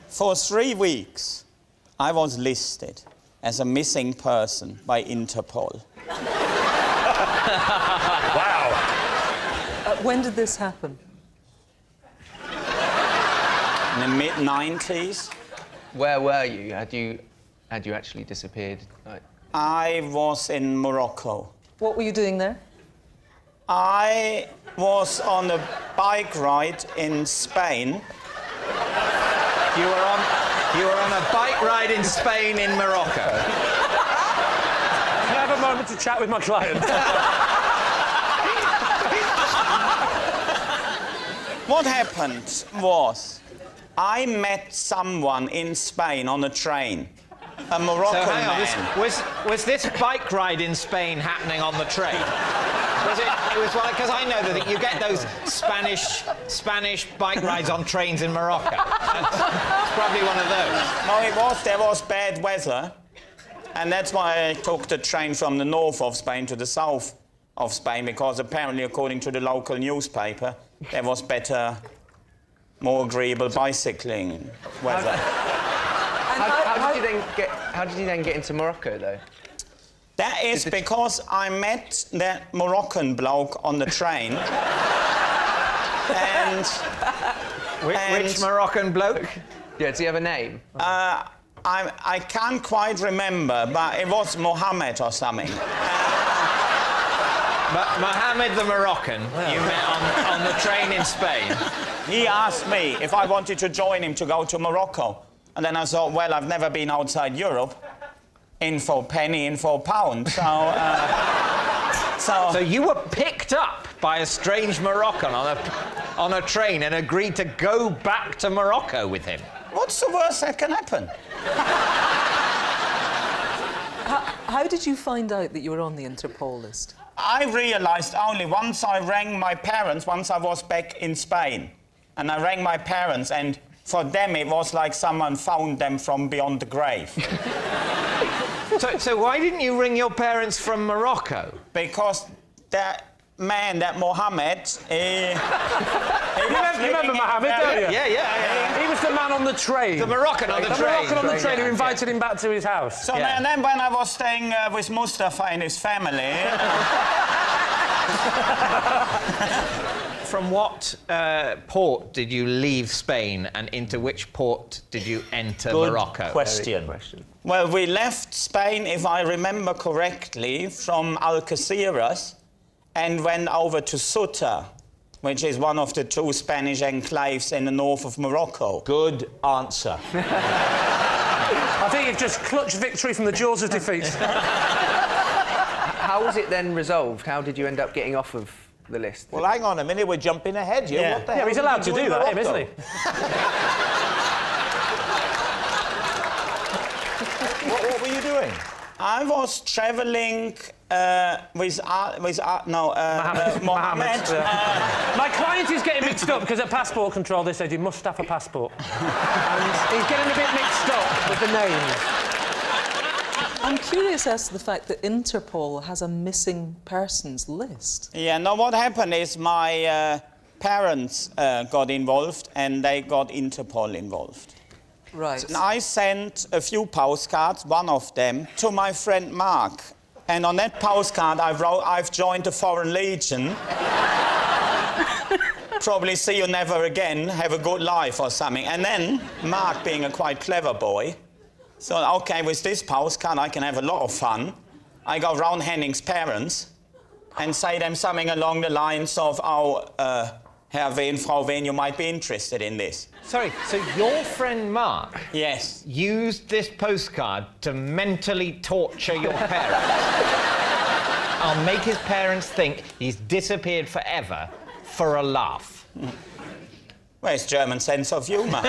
For 3 weeks, I was listed as a missing person by Interpol. Wow. When did this happen? In the mid-90s. Where were you? Had you actually disappeared? I was in Morocco. What were you doing there? I was on a bike ride in Spain. You were on a bike ride in Spain in Morocco. Can I have a moment to chat with my client? What happened was, I met someone in Spain on a train, a Moroccan So hang on, man. was this bike ride in Spain happening on the train? It was like, because I know that you get those Spanish bike rides on trains in Morocco. It's probably one of those. No, there was bad weather, and that's why I took the train from the north of Spain to the south of Spain, because apparently, according to the local newspaper, there was better, more agreeable bicycling weather. How did you then get into Morocco, though? That is because I met that Moroccan bloke on the train. Which Moroccan bloke? Yeah, does he have a name? I can't quite remember, but it was Mohammed or something. But Mohammed the Moroccan, you met on the train in Spain. He asked me if I wanted to join him to go to Morocco. And then I thought, well, I've never been outside Europe. In for a penny, in for a pound. So you were picked up by a strange Moroccan on a train and agreed to go back to Morocco with him. What's the worst that can happen? How did you find out that you were on the Interpol list? I realised only once I rang my parents, once I was back in Spain. And I rang my parents, and for them it was like someone found them from beyond the grave. So why didn't you ring your parents from Morocco? Because that man, that Mohammed, You remember Mohammed, don't you? Yeah. He was the man on the train. The Moroccan on the train. The Moroccan on the train who invited him back to his house. So and then when I was staying with Mustafa and his family... From what port did you leave Spain and into which port did you enter Morocco? Question. Well, we left Spain, if I remember correctly, from Algeciras and went over to Ceuta, which is one of the 2 Spanish enclaves in the north of Morocco. Good answer. I think you've just clutched victory from the jaws of defeat. How was it then resolved? How did you end up getting off of the list? Well, hang on a minute, we're jumping ahead here. Yeah. What the hell He's did allowed you to in do that, him, Morocco? isn't he? What were you doing? I was travelling with Mohammed. My client is getting mixed up because at passport control they said you must have a passport. And he's getting a bit mixed up with the names. I'm curious as to the fact that Interpol has a missing persons list. Yeah, no, what happened is my parents got involved and they got Interpol involved. Right. And I sent a few postcards, one of them, to my friend Mack. And on that postcard I wrote, I've joined the Foreign Legion. Probably see you never again, have a good life or something. And then, Mack, being a quite clever boy, so, OK, with this postcard I can have a lot of fun. I go round Henning's parents and say them something along the lines of, Herr Wehn, Frau Wehn, you might be interested in this. Sorry, so your friend Mark Yes. used this postcard to mentally torture your parents? I'll make his parents think he's disappeared forever for a laugh. Where's German sense of humour?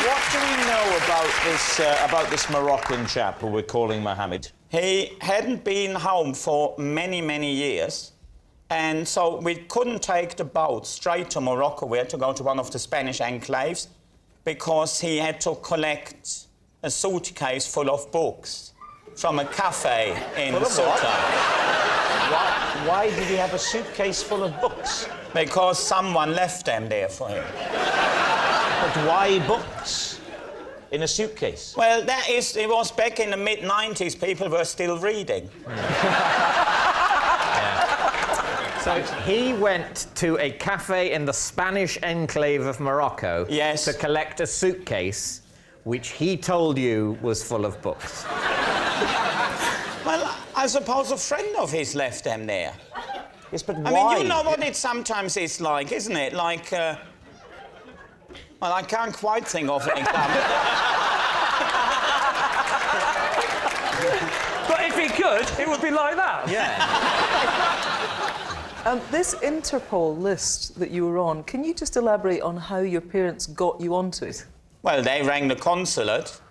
What do we know about this Moroccan chap who we're calling Mohammed? He hadn't been home for many, many years. And so we couldn't take the boat straight to Morocco. We had to go to one of the Spanish enclaves because he had to collect a suitcase full of books from a cafe in Ceuta. What? why did he have a suitcase full of books? Because someone left them there for him. But why books in a suitcase? Well, it was back in the mid-90s, people were still reading. So he went to a cafe in the Spanish enclave of Morocco Yes. to collect a suitcase which he told you was full of books. Well, I suppose a friend of his left them there. Yes, but I why? mean, you know what it sometimes is like, isn't it? Like, well, I can't quite think of an example. But if he could, it would be like that. This Interpol list that you were on, can you just elaborate on how your parents got you onto it? Well, they rang the consulate,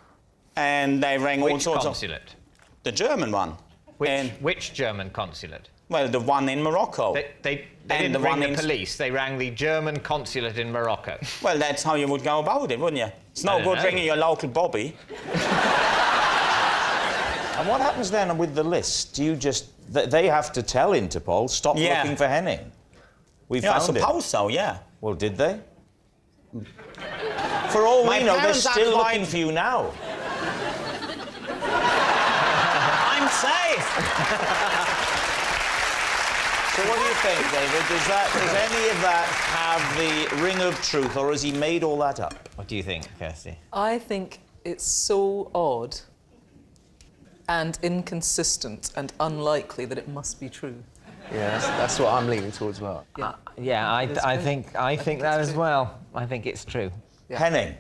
and they rang all Which sorts consulate? of... The German one. Which German consulate? Well, the one in Morocco. They And didn't the ring one the in- police. They rang the German consulate in Morocco. Well, that's how you would go about it, wouldn't you? It's I no don't good know. ringing your local bobby. And what happens then with the list? Do you just... They have to tell Interpol, stop Yeah. looking for Henning. We Yeah, I found him. suppose so, yeah. Well, did they? For all My we know, they're parents are still quite- looking for you now. I'm safe! So what do you think, David? Does any of that have the ring of truth, or has he made all that up? What do you think, Kirsty? I think it's so odd and inconsistent and unlikely that it must be true. Yeah, that's what I'm leaning towards as well. Yeah. I think that as well. I think it's true. Yeah. Henning,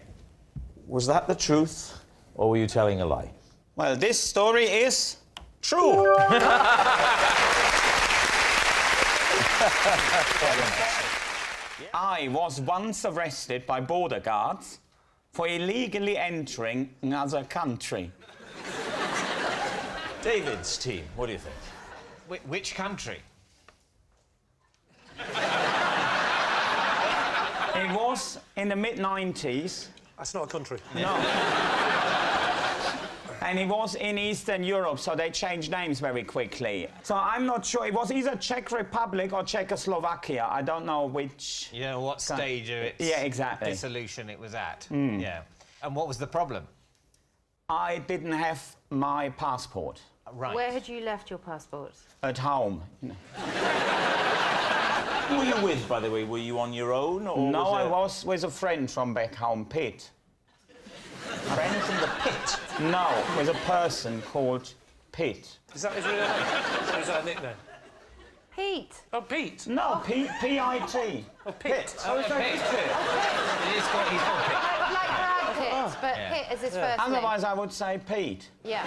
was that the truth, or were you telling a lie? Well, this story is true. I was once arrested by border guards for illegally entering another country. David's team, what do you think? Which country? It was in the mid-90s. That's not a country. No. And it was in Eastern Europe, so they changed names very quickly. So I'm not sure. It was either Czech Republic or Czechoslovakia. I don't know which. You know what stage of its Yeah, exactly. dissolution it was at. Yeah. And what was the problem? I didn't have my passport Right. Where had you left your passport? at home. Who were you with, by the way? Were you on your own, or No, I was was with a friend from back home, Pete. a friend from the pit? No, with a person called Pete. Is that his real name? Or is that a nickname? Pete. Oh, Pete. No, P-I-T. Oh, Pete. Oh, it's Pete. It is called, he's called Pete. Like Brad Pitt, but Yeah. Pitt is his first name. Otherwise, I would say Pete. Yeah.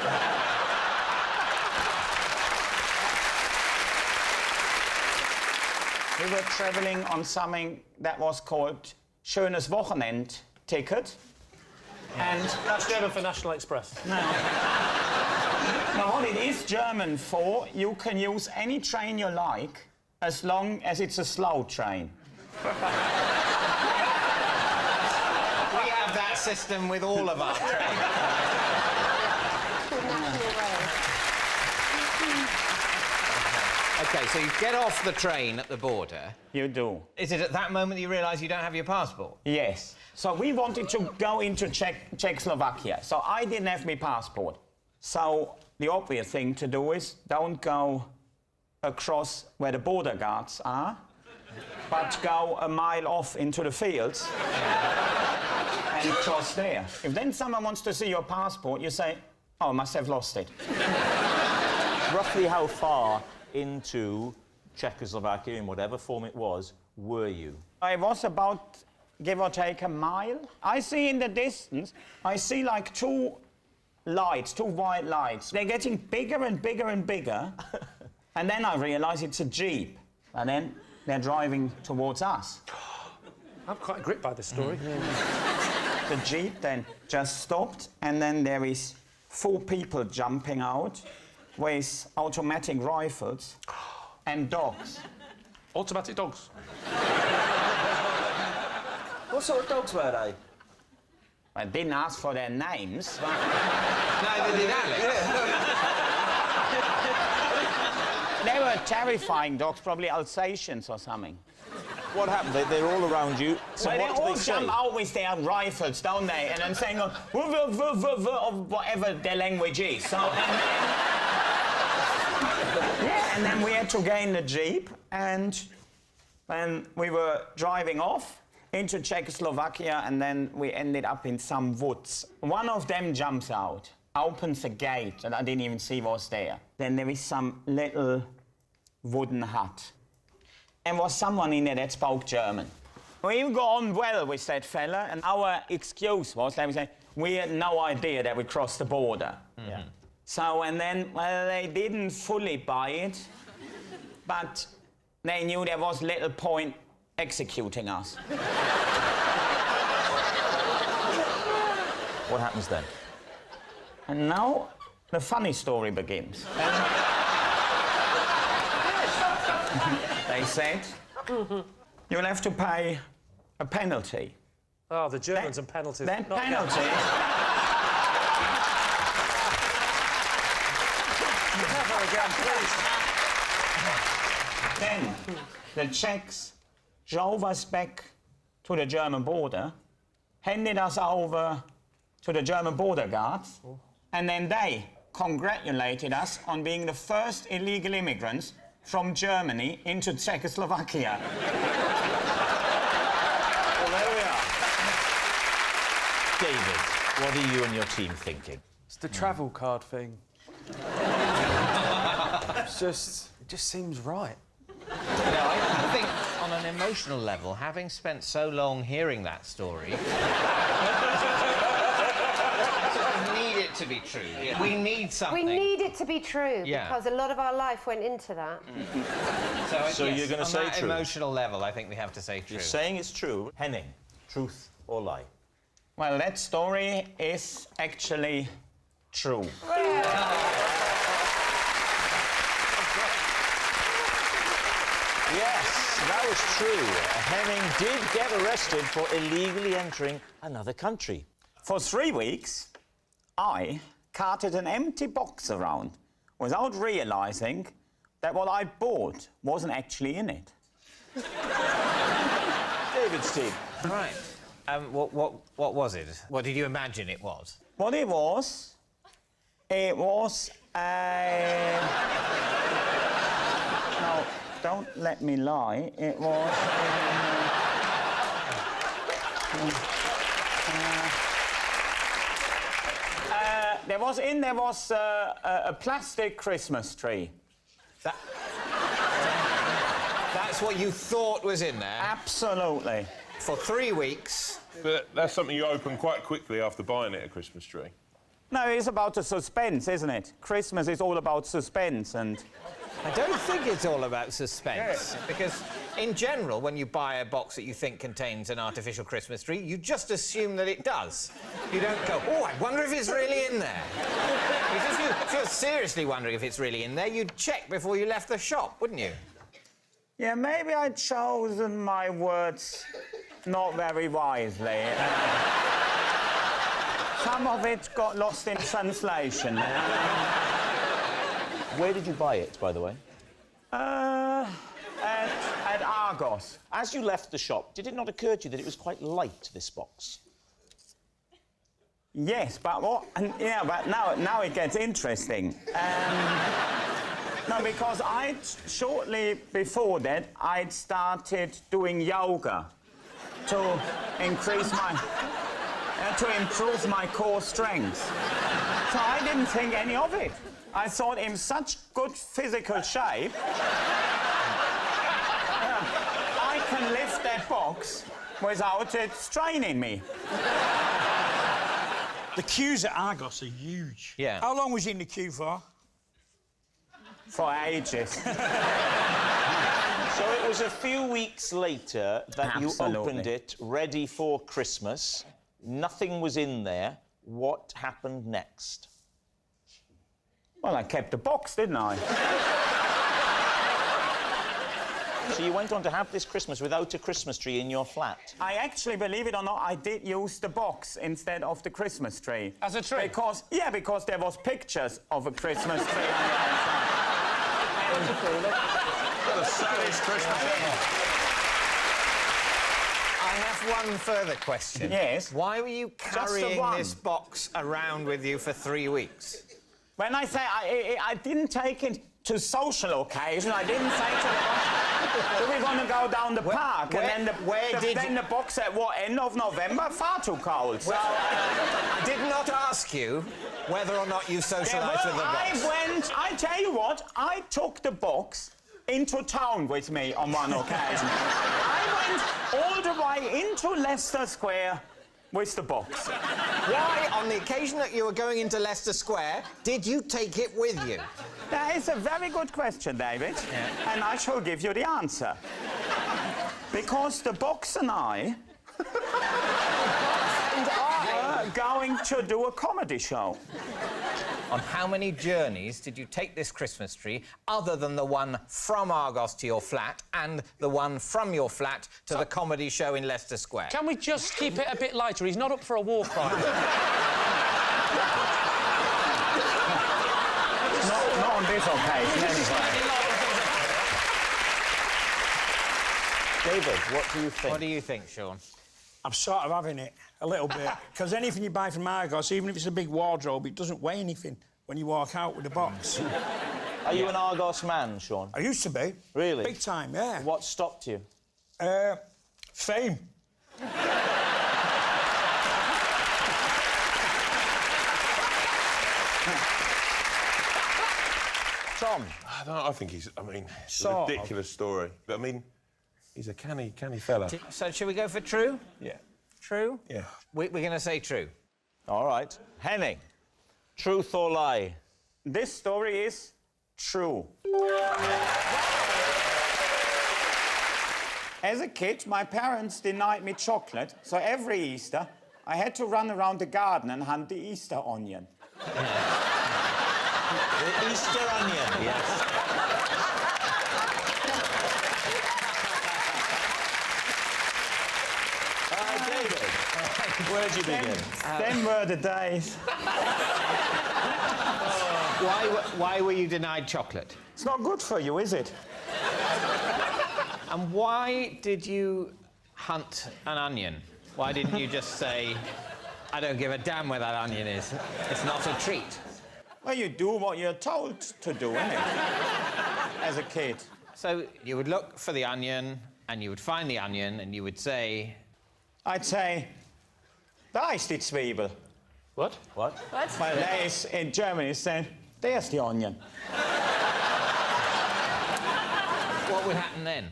We were travelling on something that was called Schönes Wochenend-Ticket. And That's German for National Express. now what it is German for, you can use any train you like as long as it's a slow train. We have that system with all of our trains. Called National Rail. OK, so you get off the train at the border. You do. Is it at that moment you realise you don't have your passport? Yes. So we wanted to go into Czechoslovakia. So I didn't have my passport. So the obvious thing to do is don't go across where the border guards are, but go a mile off into the fields and cross there. If then someone wants to see your passport, you say, oh, I must have lost it. Roughly how far into Czechoslovakia, in whatever form it was, were you? I was about, give or take, a mile. I see in the distance, I see like two lights, two white lights. They're getting bigger and bigger and bigger. And then I realise it's a Jeep. And then they're driving towards us. I'm quite gripped by this story. The Jeep then just stopped, and then there is 4 people jumping out with automatic rifles and dogs. Automatic dogs. What sort of dogs were they? I didn't ask for their names. Neither did Alex. They were terrifying dogs, probably Alsatians or something. What happened? They're all around you. So Well, they what do all they say? jump out with their rifles, don't they? And then saying, or whatever their language is. So, and then we had to get in the Jeep, and when we were driving off into Czechoslovakia, and then we ended up in some woods. One of them jumps out, opens a gate that I didn't even see was there. Then there is some little wooden hut. And was someone in there that spoke German. We got on well with that fella, and our excuse was that we said, we had no idea that we crossed the border. Yeah. So, and then, well, they didn't fully buy it, but they knew there was little point executing us. What happens then? And now the funny story begins. They said, you'll have to pay a penalty. Oh, the Germans and penalties. That Not penalty... Never again, please. Then the Czechs drove us back to the German border, handed us over to the German border guards, and then they congratulated us on being the first illegal immigrants from Germany into Czechoslovakia. Well, there we are. David, what are you and your team thinking? It's the travel card thing. It just seems right. I think on an emotional level, having spent so long hearing that story, we need it to be true. Yeah. We need something. We need it to be true Yeah. because a lot of our life went into that. So yes, you're going to on say that true? emotional level, I think we have to say true. You're saying it's true. Henning, truth or lie? Well, that story is actually true. Yes, that was true. Henning did get arrested for illegally entering another country. For 3 weeks, I carted an empty box around without realising that what I bought wasn't actually in it. David's team. Right. What was it? What did you imagine it was? What it was a... No, don't let me lie. It was... there was a plastic Christmas tree. That's what you thought was in there? Absolutely. For 3 weeks. But that's something you open quite quickly after buying it, a Christmas tree. No, it's about the suspense, isn't it? Christmas is all about suspense, and... I don't think it's all about suspense. Because, in general, when you buy a box that you think contains an artificial Christmas tree, you just assume that it does. You don't go, oh, I wonder if it's really in there. Because if you're seriously wondering if it's really in there, you'd check before you left the shop, wouldn't you? Yeah, maybe I'd chosen my words not very wisely. Some of it got lost in translation. Where did you buy it, by the way? At Argos. As you left the shop, did it not occur to you that it was quite light, this box? Yes, but what? Yeah, but now it gets interesting. No, because shortly before that, I'd started doing yoga to increase my... to improve my core strength. So I didn't think any of it. I thought in such good physical shape, I can lift that box without it straining me. The queues at Argos are huge. Yeah. How long was you in the queue for? For ages. So it was a few weeks later that you Absolutely. opened it, ready for Christmas. Nothing was in there. What happened next? Well, I kept the box, didn't I? So you went on to have this Christmas without a Christmas tree in your flat? I actually, believe it or not, I did use the box instead of the Christmas tree. As a tree? Because there was pictures of a Christmas tree on the outside. And The saddest Christmas ever. I have one further question. Yes? Why were you the carrying one. this box around with you for 3 weeks? When I say I didn't take it to social occasion, I didn't say to the box, do we want to go down the park? And then the box at what, end of November? Far too cold. So, I did not ask you whether or not you socialised with the box. I tell you what, I took the box into town with me on one occasion. I went all the way into Leicester Square with the box. Why, on the occasion that you were going into Leicester Square, did you take it with you? That is a very good question, David, and I shall give you the answer. Because the box and I were going to do a comedy show. On how many journeys did you take this Christmas tree, other than the one from Argos to your flat and the one from your flat to the comedy show in Leicester Square? Can we just keep it a bit lighter? He's not up for a war crime. Not on this occasion, anyway. David, what do you think? What do you think, Sean? I'm sort of having it a little bit. Because anything you buy from Argos, even if it's a big wardrobe, it doesn't weigh anything when you walk out with the box. Are you an Argos man, Sean? I used to be. Really? Big time, yeah. What stopped you? Fame. Tom? I think he's... I mean, it's a Sort of. ridiculous story. But, I mean, he's a canny fella. So, should we go for true? Yeah. True? Yeah. We're going to say true. All right. Henning, truth or lie? This story is true. As a kid, my parents denied me chocolate, so every Easter, I had to run around the garden and hunt the Easter onion. The Easter onion, yes. David, where'd you begin? Them were the days. Why were you denied chocolate? It's not good for you, is it? And why did you hunt an onion? Why didn't you just say, I don't give a damn where that onion is. It's not a treat. Well, you do what you're told to do, innit? As a kid. So you would look for the onion, and you would find the onion, and you would say... I'd say, da ist die Zwiebel. What? What? Well, they in Germany say, there's the onion. What would happen then?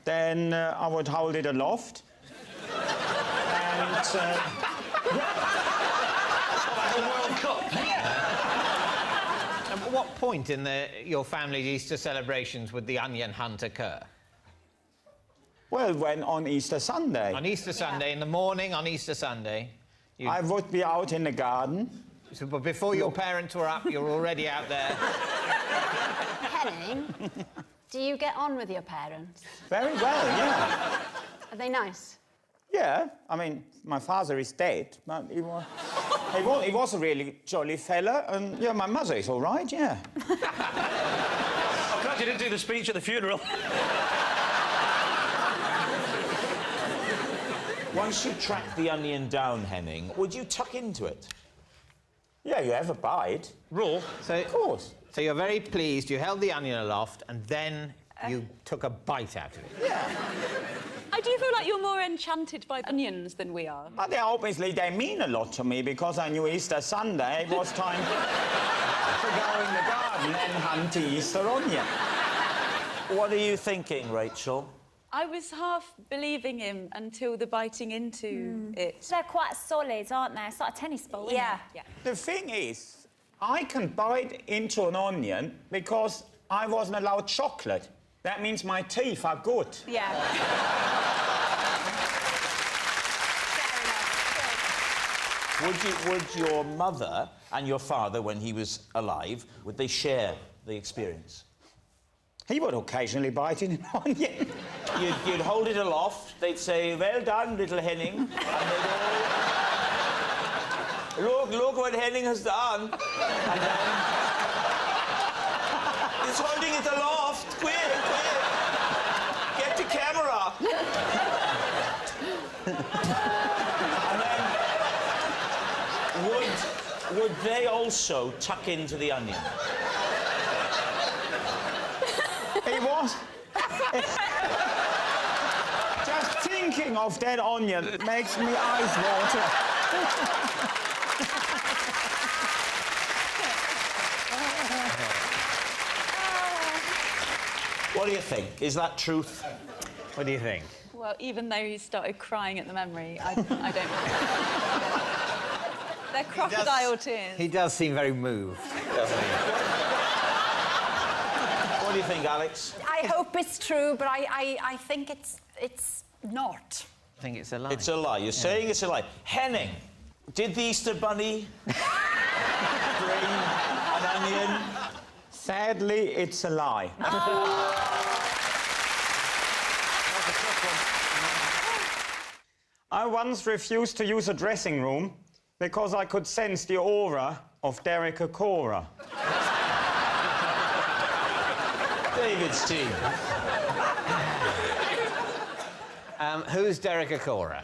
Then I would hold it aloft. And... And at what point in your family's Easter celebrations would the onion hunt occur? well, when on Easter Sunday. On Easter Sunday, in the morning on Easter Sunday... I would be out in the garden. So, but before your parents were up, you were already out there. Henning, do you get on with your parents? Very well, yeah. Are they nice? Yeah, I mean, my father is dead, but he was a really jolly fella, and yeah, my mother is all right, yeah. I'm glad you didn't do the speech at the funeral. Once you track the onion down, Henning, would you tuck into it? Yeah, you have a bite. Raw? So, Of course. So you're very pleased, you held the onion aloft, and then you took a bite out of it. Yeah. I do feel like you're more enchanted by onions than we are. But they mean a lot to me, because I knew Easter Sunday it was time to go in the garden and hunt the Easter onion. What are you thinking, Rachel? I was half believing him until the biting into it. They're quite solid, aren't they? It's like a tennis ball, isn't Yeah. it? The thing is, I can bite into an onion because I wasn't allowed chocolate. That means my teeth are good. Yeah. Would your mother and your father, when he was alive, would they share the experience? He would occasionally bite in an onion. You'd hold it aloft, they'd say, well done, little Henning. And they'd all... Look what Henning has done. And then... He's holding it aloft. Quick, quick. Get the camera. And then, would they also tuck into the onion? It was. Just thinking of that onion makes me eyes water. What do you think? Is that truth? What do you think? Well, even though he started crying at the memory, I don't know. They're crocodile tears. He does seem very moved, doesn't he? What do you think, Alex? I hope it's true, but I think it's not. I think it's a lie. It's a lie. You're saying it's a lie. Henning, did the Easter Bunny bring an onion? Sadly, it's a lie. I once refused to use a dressing room because I could sense the aura of Derek Acora. David's team. Who's Derek Acora?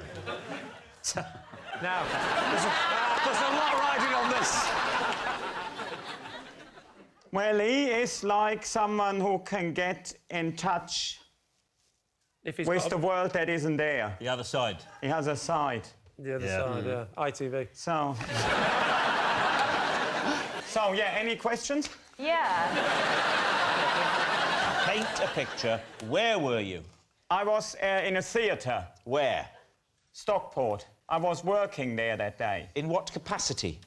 Now, there's a lot riding on this. Well, he is like someone who can get in touch If he's with got the world that isn't there. The other side. He has a side. the other side, yeah. ITV. So... So, yeah, any questions? Yeah. Paint a picture. Where were you? I was in a theatre. Where? Stockport. I was working there that day. In what capacity?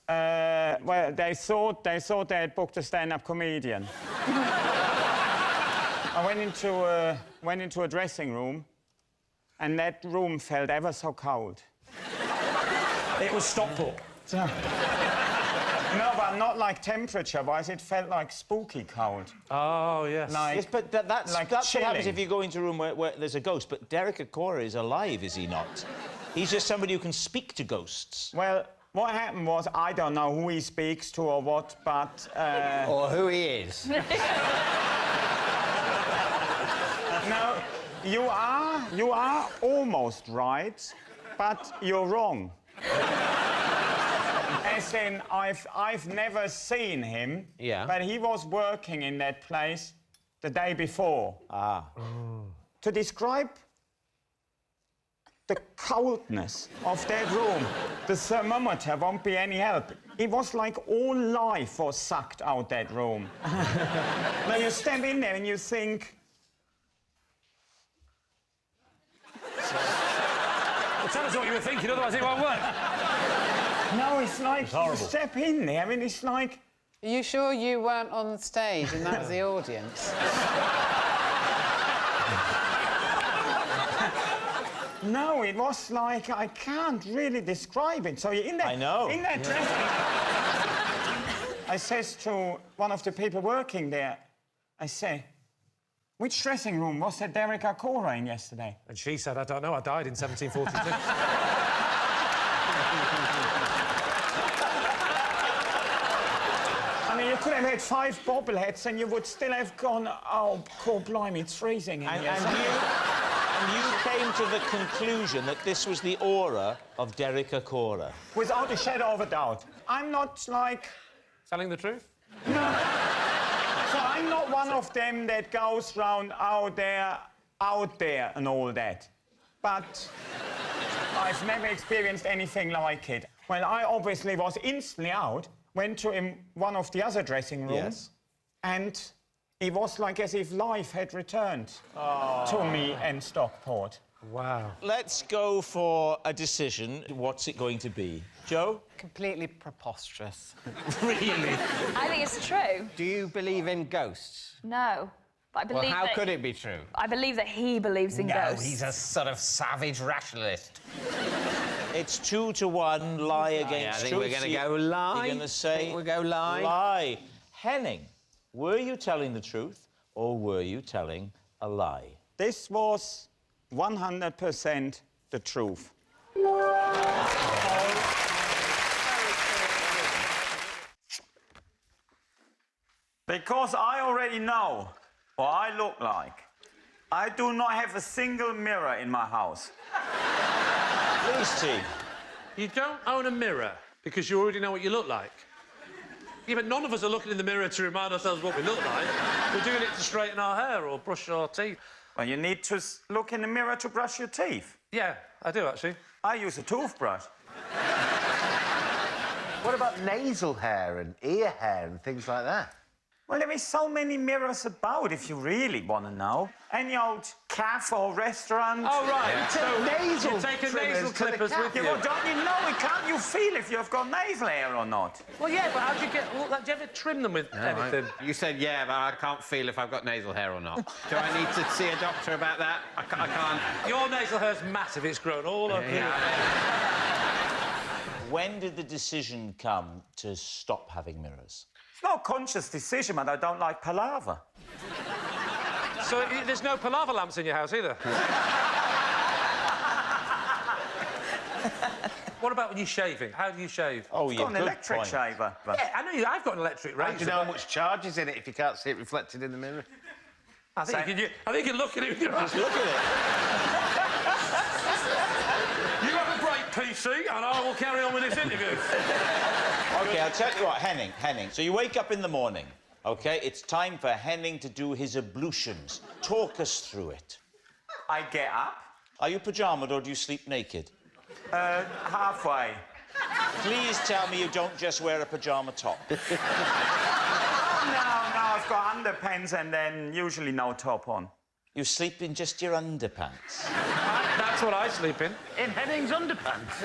Well, they thought they had booked a stand-up comedian. I went into a dressing room, and that room felt ever so cold. It was Stockport. No, but not like temperature-wise. It felt like spooky cold. Oh, yes. Like, Yes, but that's like what happens chilling. if you go into a room where there's a ghost. But Derek Acora is alive, is he not? He's just somebody who can speak to ghosts. Well, what happened was, I don't know who he speaks to or what, but... Or who he is. No, you are almost right, but you're wrong. As in, I've never seen him, but he was working in that place the day before. To describe the coldness of that room, the thermometer won't be any help. It was like all life was sucked out that room. Now you step in there and you think... Well, tell us what you were thinking, otherwise it won't work. No, it's like It's horrible. you step in there, I mean, it's like... Are you sure you weren't on stage and that was the audience? No, it was like, I can't really describe it. So you're in that... I know. In that dressing... I says to one of the people working there, I say, which dressing room was that Derek Acora in yesterday? And she said, I don't know, I died in 1742. I mean, you could have had 5 bobbleheads and you would still have gone, oh, poor blimey, it's freezing in here. And you came to the conclusion that this was the aura of Derek Acora. Without a shadow of a doubt. I'm not like... Telling the truth? No. So I'm not one of them that goes round out there, and all that. But I've never experienced anything like it. Well, I obviously was instantly out, went to one of the other dressing rooms, and it was like as if life had returned to me and Stockport. Wow. Let's go for a decision. What's it going to be? Joe? Completely preposterous. Really? I think it's true. Do you believe in ghosts? No. But I believe Well, how that could it be true? I believe that he believes in ghosts. he's a sort of savage rationalist. It's 2 to 1, lie against I think truth. we're going to go lie. You're going to say... We'll go lie. Lie. Henning, were you telling the truth or were you telling a lie? This was 100% the truth. Because I already know what I look like. I do not have a single mirror in my house. Please, T. You don't own a mirror because you already know what you look like. Yeah, but none of us are looking in the mirror to remind ourselves what we look like. We're doing it to straighten our hair or brush our teeth. Well, you need to look in the mirror to brush your teeth. Yeah, I do, actually. I use a toothbrush. What about nasal hair and ear hair and things like that? Well, there is so many mirrors about, if you really want to know. Any old cafe or restaurant. Oh, right. Yeah. So nasal you take a nasal clippers with you. Yeah, well, don't you know it? Can't you feel if you've got nasal hair or not? Well, yeah, but how do you get... Well, do you ever trim them with anything? You said, yeah, but I can't feel if I've got nasal hair or not. Do I need to see a doctor about that? I can't... Your nasal hair's massive. It's grown all over here. When did the decision come to stop having mirrors? It's not a conscious decision, but I don't like palaver. So there's no palaver lamps in your house either? What about when you're shaving? How do you shave? Oh, I've got an electric shaver. Yeah, I know you. I've got an electric razor. How do you know how much charge is in it if you can't see it reflected in the mirror? I think you can look at it with your eyes. Look at it. You have a break, PC, and I will carry on with this interview. OK, I'll tell you what, Henning. So you wake up in the morning, OK? It's time for Henning to do his ablutions. Talk us through it. I get up. Are you pyjamaed or do you sleep naked? Halfway. Please tell me you don't just wear a pyjama top. No, I've got underpants and then usually no top on. You sleep in just your underpants? That's what I sleep in. In Henning's underpants.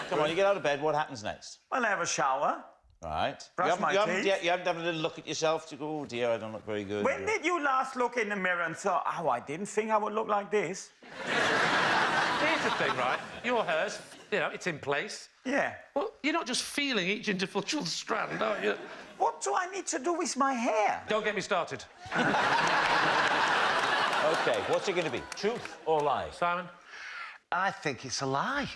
Come on, you get out of bed, what happens next? Well, I have a shower. Right. Brush my teeth. You haven't had a little look at yourself to go, oh dear, I don't look very good. When did you last look in the mirror and thought, oh, I didn't think I would look like this? Here's the thing, right? Your hair's, you know, it's in place. Yeah. Well, you're not just feeling each individual strand, are you? What do I need to do with my hair? Don't get me started. OK, what's it going to be? Truth or lie? Simon? I think it's a lie.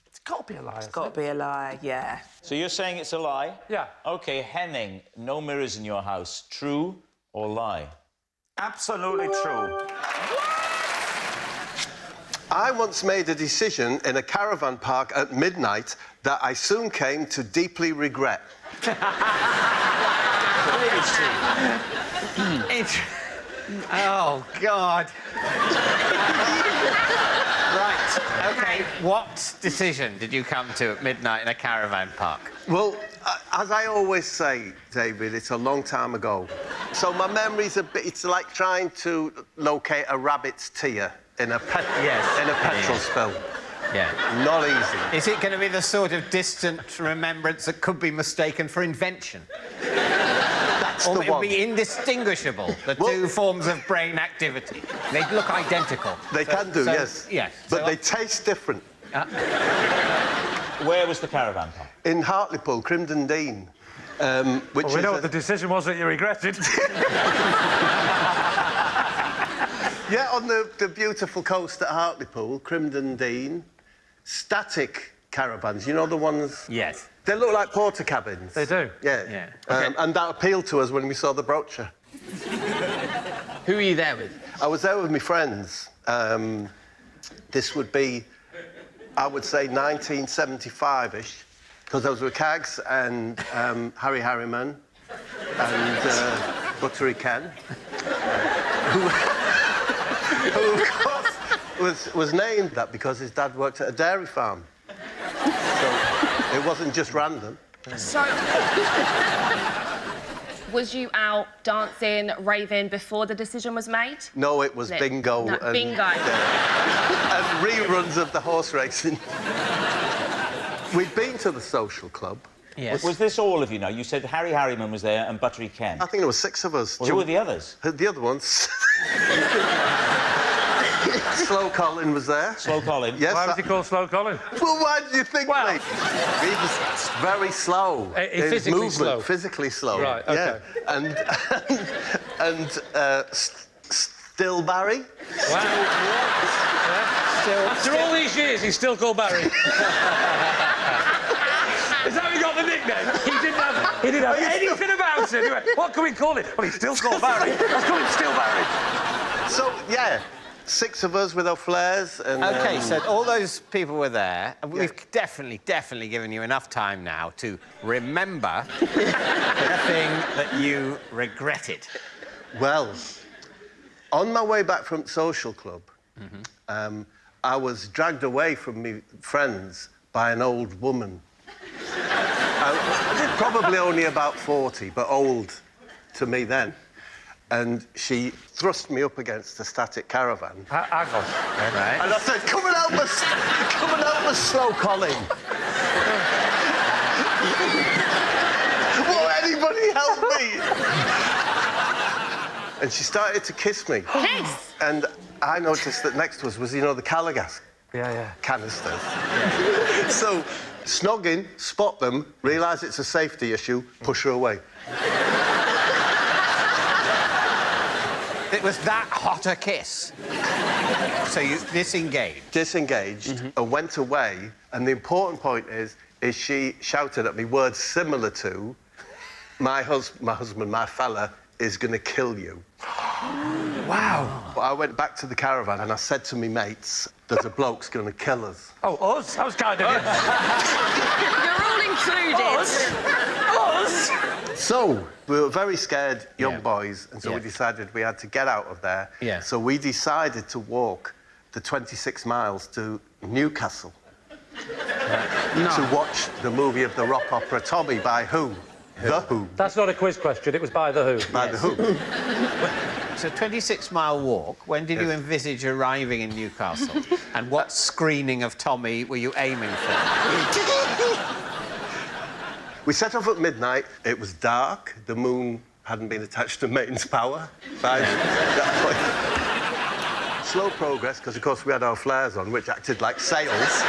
It's got to be a lie. It's got to be a lie, yeah. So you're saying it's a lie? Yeah. OK, Henning, no mirrors in your house. True or lie? Absolutely true. I once made a decision in a caravan park at midnight that I soon came to deeply regret. Oh, God. Right, OK. What decision did you come to at midnight in a caravan park? Well, as I always say, David, it's a long time ago. So my memory's a bit... It's like trying to locate a rabbit's tear in a petrol spill. Yeah. Not easy. Is it going to be the sort of distant remembrance that could be mistaken for invention? That's or the it would one. be indistinguishable, the two forms of brain activity. They look identical. They can do, yes. Yes. But they taste different. Where was the caravan park? In Hartlepool, Crimden Dean. Which Well, we is know what the decision was that you regretted. Yeah, on the beautiful coast at Hartlepool, Crimden Dean, static caravans, you know the ones... Yes. They look like porter cabins. They do? Yeah. Yeah. And that appealed to us when we saw the brochure. Who were you there with? I was there with my friends. This would be, I would say, 1975-ish, because I was with Cags and Harry Harriman and Buttery Ken, who, of course, was named that because his dad worked at a dairy farm. So it wasn't just random. So, was you out dancing, raving before the decision was made? No, it was bingo. No, and, bingo. And reruns of the horse racing. We'd been to the social club. Yes. Was this all of you now? You said Harry Harriman was there and Buttery Ken. I think there were 6 of us. Well, who were the others? The other ones. Slow Colin was there. Slow Colin? Yes. Why was he called Slow Colin? Well, why do you think, mate? He was very slow. Physically slow? Physically slow. Right, OK. Yeah. And still Barry. Wow. After all these years, he's still called Barry. Is that how he got the nickname? He didn't have it. He didn't have anything about it. He went, what can we call it? Well, he's still called Barry. Let's call him Still Barry. So, yeah, 6 of us with our flares and... OK, so all those people were there. And we've definitely given you enough time now to remember the thing that you regretted. Well, on my way back from social club, I was dragged away from my friends by an old woman. Probably only about 40, but old to me then. And she thrust me up against a static caravan. Argos. Right. And I said, come and help us, slow Colin. Will anybody help me? And she started to kiss me. Kiss? And I noticed that next to us was, you know, the Calagas canisters. So, snog in, spot them, realise it's a safety issue, push her away. It was that hot a kiss. So you disengaged? Disengaged and went away. And the important point is she shouted at me words similar to, my husband, my fella, is going to kill you. Wow. But I went back to the caravan and I said to me mates, there's a bloke's going to kill us. Oh, us? That was kind of it. You're all included. Us? So, we were very scared young boys, and so we decided we had to get out of there. Yeah. So we decided to walk the 26 miles to Newcastle to watch the movie of the rock opera Tommy by who? The Who. That's not a quiz question, it was by The Who. By The Who. So 26-mile walk, when did you envisage arriving in Newcastle? And what screening of Tommy were you aiming for? We set off at midnight. It was dark. The moon hadn't been attached to mains power by that point. Slow progress, because, of course, we had our flares on, which acted like sails,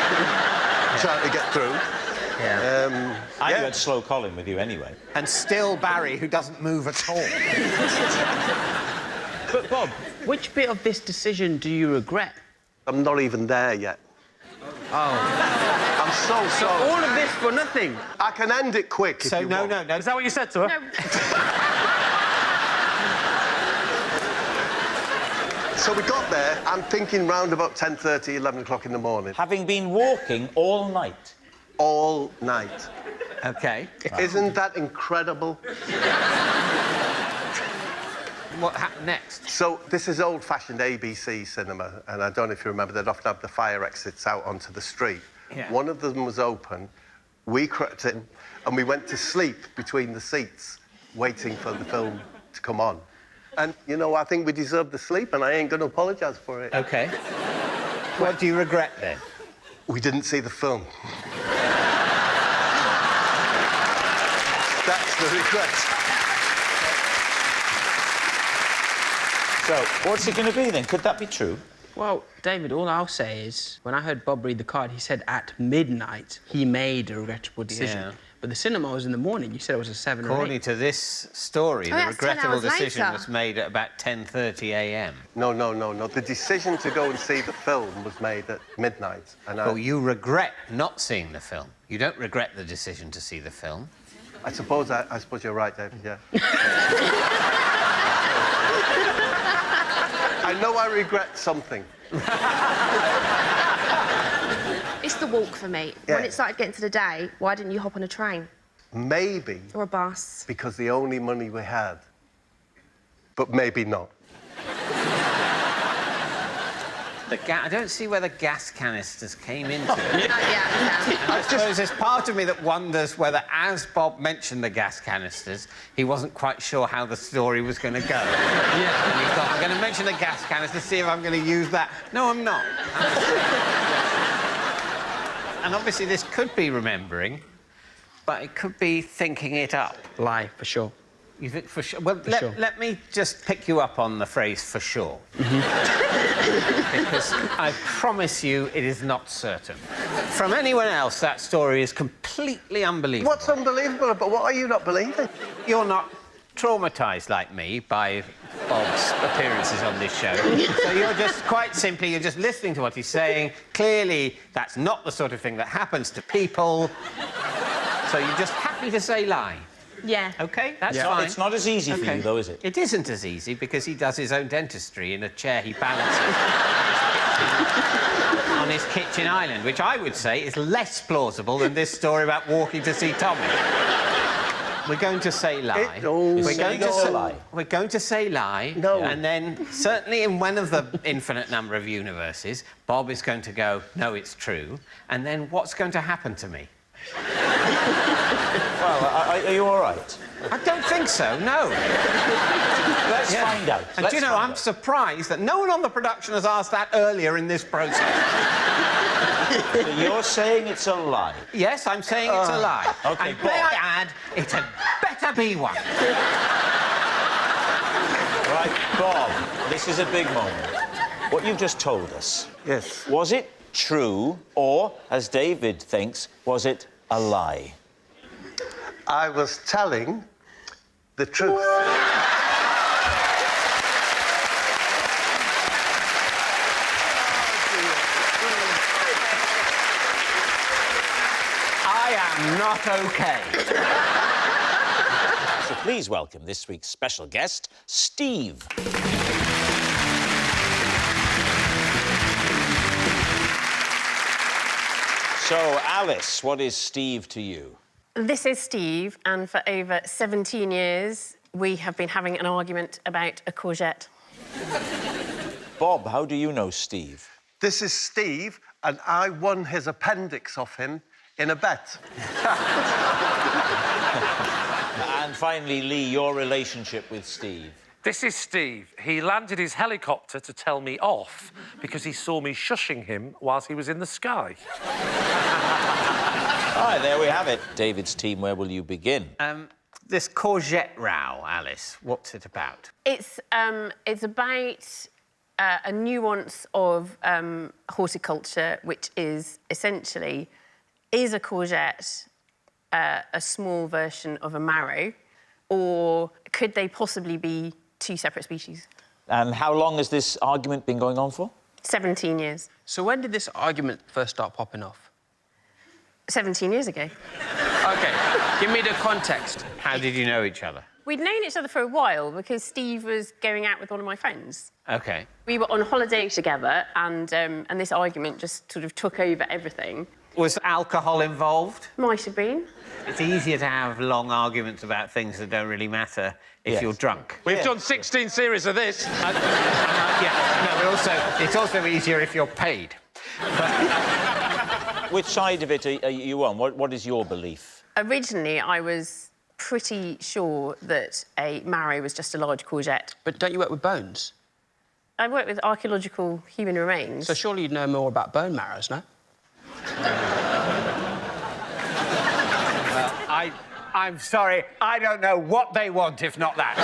trying to get through. I had slow Colin with you anyway. And still Barry, who doesn't move at all. But, Bob, which bit of this decision do you regret? I'm not even there yet. Oh. I'm so sorry. So all of this for nothing? I can end it quick if you want. No. Is that what you said to her? No. So we got there, I'm thinking round about 10:30, 11 o'clock in the morning. Having been walking all night. All night. OK. Isn't that incredible? What happened next? So this is old-fashioned ABC cinema, and I don't know if you remember, they'd often have the fire exits out onto the street. Yeah. One of them was open. We crept in, and we went to sleep between the seats, waiting for the film to come on. And, you know, I think we deserved the sleep, and I ain't going to apologise for it. OK. What do you regret, then? We didn't see the film. That's the regret. So, what's it going to be, then? Could that be true? Well, David, all I'll say is, when I heard Bob read the card, he said at midnight he made a regrettable decision. Yeah. But the cinema was in the morning. You said it was a 7 or 8. According to this story, the regrettable decision was made at about 10:30 a.m. No. The decision to go and see the film was made at midnight. And Oh, you regret not seeing the film. You don't regret the decision to see the film. I suppose you're right, David, yeah. I know I regret something. It's the walk for me. Yeah. When it started getting to the day, why didn't you hop on a train? Maybe. Or a bus? Because the only money we had. But maybe not. I don't see where the gas canisters came into it. Yeah. I suppose there's part of me that wonders whether, as Bob mentioned the gas canisters, he wasn't quite sure how the story was going to go. Yeah. And he thought, I'm going to mention the gas canisters, see if I'm going to use that. No, I'm not. And obviously this could be remembering, but it could be thinking it up. Lie, for sure. You think for sure? Well, let me just pick you up on the phrase "for sure," because I promise you it is not certain. From anyone else, that story is completely unbelievable. What's unbelievable about what are you not believing? You're not traumatised like me by Bob's appearances on this show. So you're just, quite simply, you're just listening to what he's saying. Clearly, that's not the sort of thing that happens to people. So you're just happy to say lie. Yeah. OK, that's Yeah. fine. It's not as easy for you, though, is it? It isn't as easy because he does his own dentistry in a chair he balances on his kitchen island, which I would say is less plausible than this story about walking to see Tommy. We're going to say lie. We're going to say lie. No. And then, certainly in one of the infinite number of universes, Bob is going to go, no, it's true. And then what's going to happen to me? Well, are you all right? I don't think so, no. Let's find out. And do you know, I'm surprised that no one on the production has asked that earlier in this process. So you're saying it's a lie? Yes, I'm saying it's a lie. OK, and may I add, it had better be one. Right, Bob, this is a big moment. What you've just told us... Yes. Was it true, or, as David thinks, was it a lie? I was telling the truth. I am not OK. So please welcome this week's special guest, Steve. So, Alice, what is Steve to you? This is Steve, and for over 17 years, we have been having an argument about a courgette. Bob, how do you know Steve? This is Steve, and I won his appendix off him in a bet. And finally, Lee, your relationship with Steve. This is Steve. He landed his helicopter to tell me off because he saw me shushing him whilst he was in the sky. All right, there we have it. David's team, where will you begin? This courgette row, Alice, what's it about? It's about a nuance of horticulture, which is essentially, is a courgette a small version of a marrow, or could they possibly be two separate species? And how long has this argument been going on for? 17 years. So when did this argument first start popping off? 17 years ago. OK, give me the context. How did you know each other? We'd known each other for a while because Steve was going out with one of my friends. OK. We were on holiday together, and this argument just sort of took over everything. Was alcohol involved? Might have been. It's easier to have long arguments about things that don't really matter if you're drunk. We've done 16 series of this. It's also easier if you're paid. Which side of it are you on? What is your belief? Originally, I was pretty sure that a marrow was just a large courgette. But don't you work with bones? I work with archaeological human remains. So surely you'd know more about bone marrows, no? I'm sorry, I don't know what they want, if not that.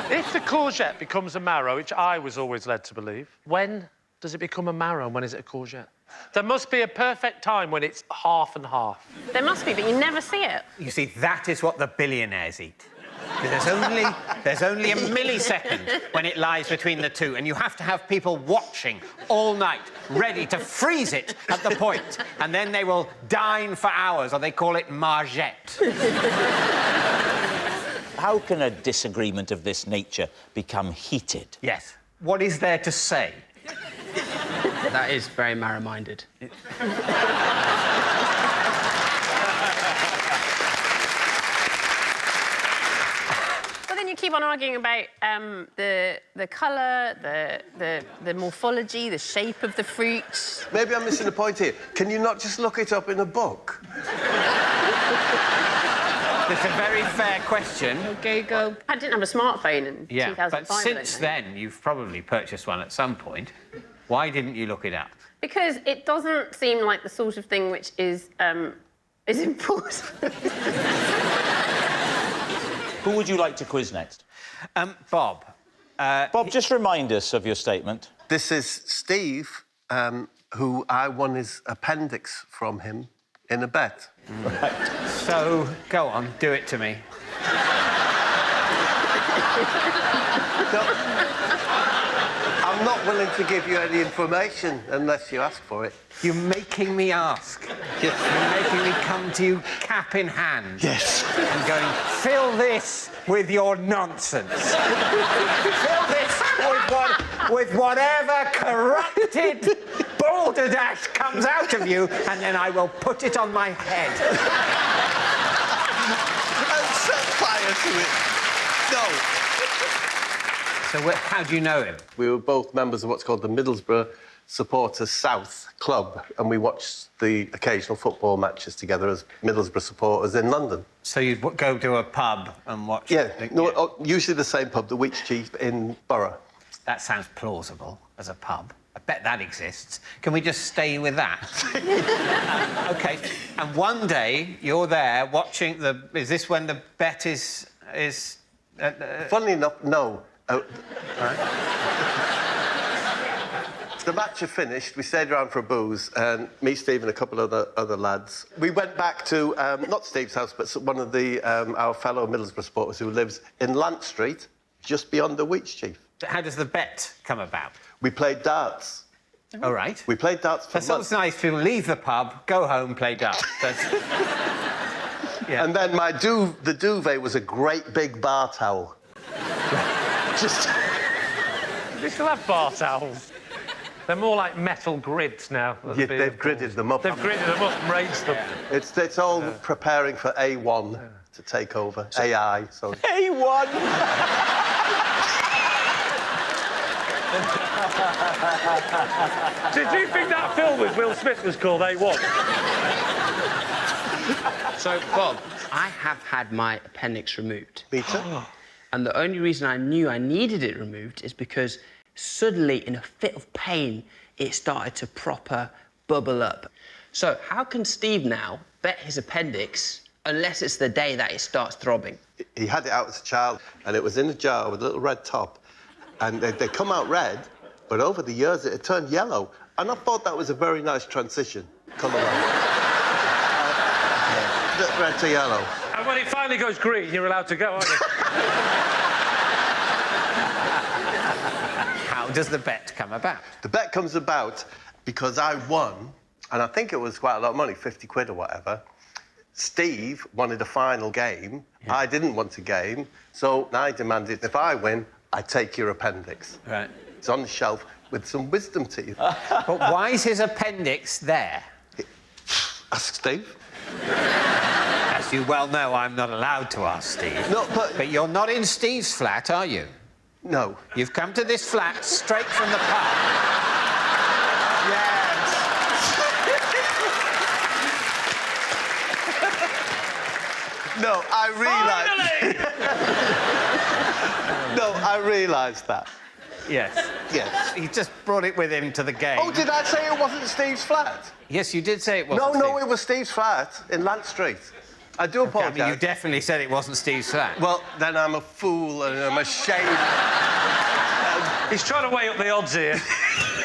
If the courgette becomes a marrow, which I was always led to believe, when does it become a marrow and when is it a courgette? There must be a perfect time when it's half and half. There must be, but you never see it. You see, that is what the billionaires eat. Because there's only a millisecond when it lies between the two, and you have to have people watching all night, ready to freeze it at the point, and then they will dine for hours, or they call it margette. How can a disagreement of this nature become heated? Yes. What is there to say? That is very marrow-minded. But then you keep on arguing about the colour, the morphology, the shape of the fruit. Maybe I'm missing a point here. Can you not just look it up in a book? That's a very fair question. Okay, go. I didn't have a smartphone in 2005. But since then, you've probably purchased one at some point. Why didn't you look it up? Because it doesn't seem like the sort of thing which is important. Who would you like to quiz next? Bob. Bob, just remind us of your statement. This is Steve, who I won his appendix from him in a bet. Right. So, go on, do it to me. I'm I'm not willing to give you any information unless you ask for it. You're making me ask. Yes. You're making me come to you cap in hand. Yes. And going, fill this with your nonsense. Fill this with whatever corrupted balderdash comes out of you, and then I will put it on my head. And set fire to it. No. So how do you know him? We were both members of what's called the Middlesbrough Supporters South Club, and we watched the occasional football matches together as Middlesbrough supporters in London. So you'd go to a pub and watch... Yeah, usually the same pub, the Wheatsheaf in Borough. That sounds plausible as a pub. I bet that exists. Can we just stay with that? OK. And one day you're there watching the... Is this when the bet is Funnily enough, no. Right. The match had finished. We stayed around for a booze, and me, Steve, and a couple of other lads. We went back to not Steve's house, but one of our fellow Middlesbrough supporters who lives in Lant Street, just beyond the Wheatsheaf. How does the bet come about? We played darts. All right. We played darts for That's always nice. People leave the pub, go home, play darts. Yeah. And then the duvet was a great big bar towel. Just... They still have bar towels. They're more like metal grids now. Yeah, they've gridded them up. They've gridded them up and raised them. It's all preparing for A1 to take over. AI, sorry. A1! Did you think that film with Will Smith was called A1? So, Bob, I have had my appendix removed. Me too. And the only reason I knew I needed it removed is because suddenly, in a fit of pain, it started to proper bubble up. So how can Steve now bet his appendix unless it's the day that it starts throbbing? He had it out as a child, and it was in a jar with a little red top. And they come out red, but over the years, it turned yellow. And I thought that was a very nice transition, colour-wise. Red to yellow. And when it finally goes green, you're allowed to go, aren't you? How does the bet come about? The bet comes about because I won, and I think it was quite a lot of money, 50 quid or whatever. Steve wanted a final game. Yeah. I didn't want a game, so I demanded, if I win, I take your appendix. Right. It's on the shelf with some wisdom teeth. But why is his appendix there? Ask Steve. As you well know, I'm not allowed to ask Steve. No, but you're not in Steve's flat, are you? No. You've come to this flat straight from the pub. Yes. No, I realised... No, I realised that. Yes. Yes. He just brought it with him to the game. Oh, did I say it wasn't Steve's flat? Yes, you did say it wasn't No, it was Steve's flat in Lant Street. I do apologise. I mean, you definitely said it wasn't Steve's flat. Well, then I'm a fool and I'm ashamed. He's trying to weigh up the odds here.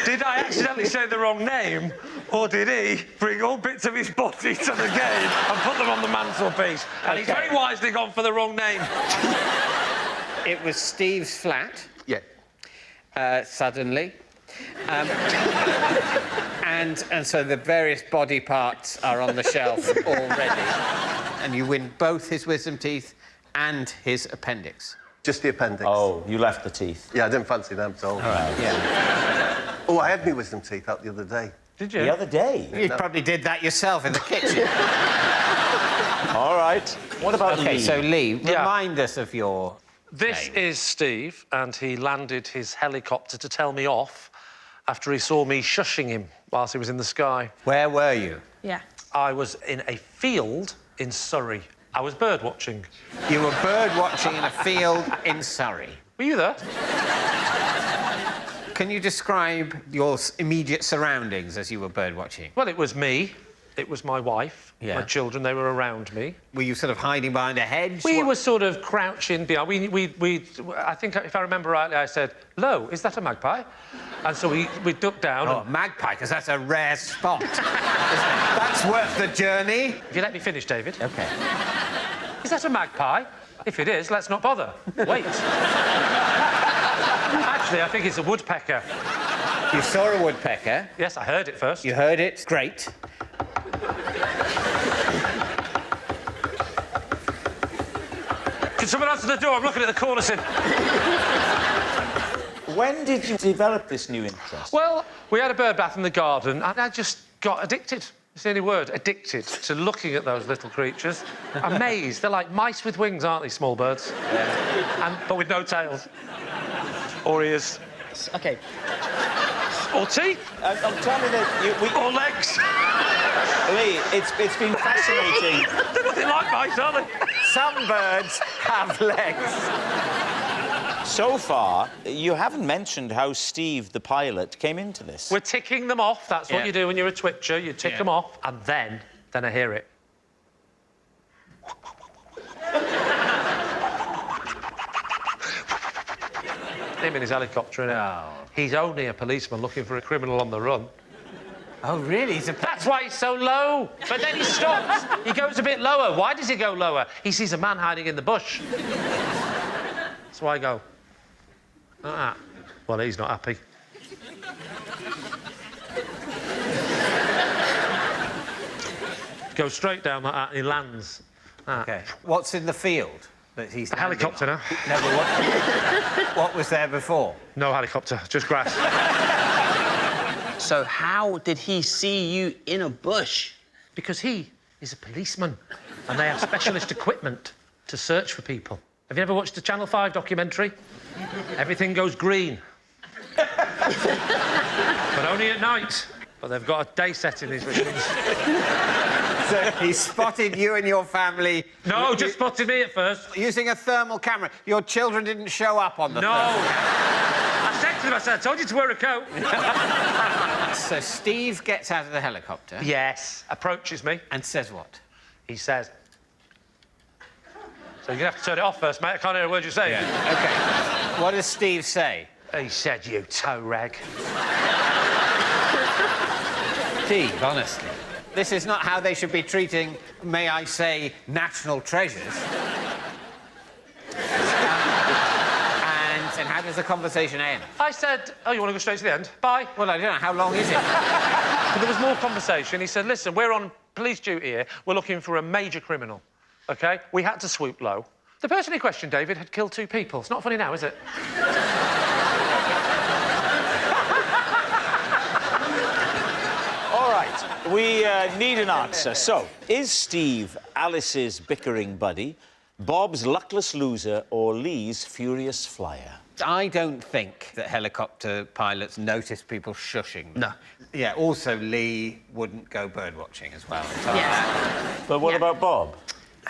Did I accidentally say the wrong name, or did he bring all bits of his body to the game and put them on the mantelpiece? And he's very wisely gone for the wrong name. It was Steve's flat. Yeah. Suddenly. And so the various body parts are on the shelf already. And you win both his wisdom teeth and his appendix. Just the appendix. Oh, you left the teeth. Yeah, I didn't fancy them, so... All right, yeah. Oh, I had my wisdom teeth out the other day. Did you? The other day? You probably did that yourself in the kitchen. All right. What about Lee? OK, so Lee, remind us of your This name. is Steve, and he landed his helicopter to tell me off after he saw me shushing him whilst he was in the sky. Where were you? Yeah. I was in a field in Surrey. I was bird watching. You were bird watching in a field in Surrey. Were you there? Can you describe your immediate surroundings as you were bird watching? Well, it was me. It was my wife, my children. They were around me. Were you sort of hiding behind a hedge? We were sort of crouching behind. I think, if I remember rightly, I said, "Lo, is that a magpie?" And so we ducked down. Oh, magpie, because that's a rare spot. That's worth the journey. If you let me finish, David. OK. Is that a magpie? If it is, let's not bother. Wait. Actually, I think it's a woodpecker. You saw a woodpecker? Yes, I heard it first. You heard it? Great. Can someone answer the door? I'm looking at the corner sin. When did you develop this new interest? Well, we had a bird bath in the garden, and I just got addicted. It's the only word, addicted to looking at those little creatures. Amazed. They're like mice with wings, aren't they, small birds? Yeah. But with no tails. Or ears. OK. Or teeth. Tell me that Or legs. Lee, it's been fascinating. They're nothing like mice, are they? Some birds have legs. So far, you haven't mentioned how Steve, the pilot, came into this. We're ticking them off. That's what you do when you're a twitcher. You tick them off, and then I hear it. Him in his helicopter, innit? Oh. He's only a policeman looking for a criminal on the run. Oh, really? That's why he's so low. But then he stops. He goes a bit lower. Why does he go lower? He sees a man hiding in the bush. That's why I go. Well, he's not happy. Goes straight down like that and he lands. OK. What's in the field that he's a helicopter now. No, but what was there before? No helicopter, just grass. So how did he see you in a bush? Because he is a policeman and they have specialist equipment to search for people. Have you ever watched the Channel 5 documentary? Everything goes green. But only at night. But they've got a day set in these machines. So he spotted you and your family... No, just spotted me at first. Using a thermal camera. Your children didn't show up on the thermal camera. I said to them, I said, I told you to wear a coat. So Steve gets out of the helicopter. Yes. Approaches me. And says what? He says... So you're going to have to turn it off first, mate. I can't hear a word you're saying. Yeah. OK. What does Steve say? He said, you toe rag. Steve, honestly. This is not how they should be treating, may I say, national treasures. And how does the conversation end? I said, oh, you want to go straight to the end? Bye. Well, I don't know. How long is it? But there was more conversation. He said, listen, we're on police duty here. We're looking for a major criminal, OK? We had to swoop low. The person in question, David, had killed 2 people. It's not funny now, is it? All right, we need an answer. So, is Steve Alice's bickering buddy, Bob's luckless loser, or Lee's furious flyer? I don't think that helicopter pilots notice people shushing them. No. Yeah, also Lee wouldn't go birdwatching as well. Yeah. But what about Bob?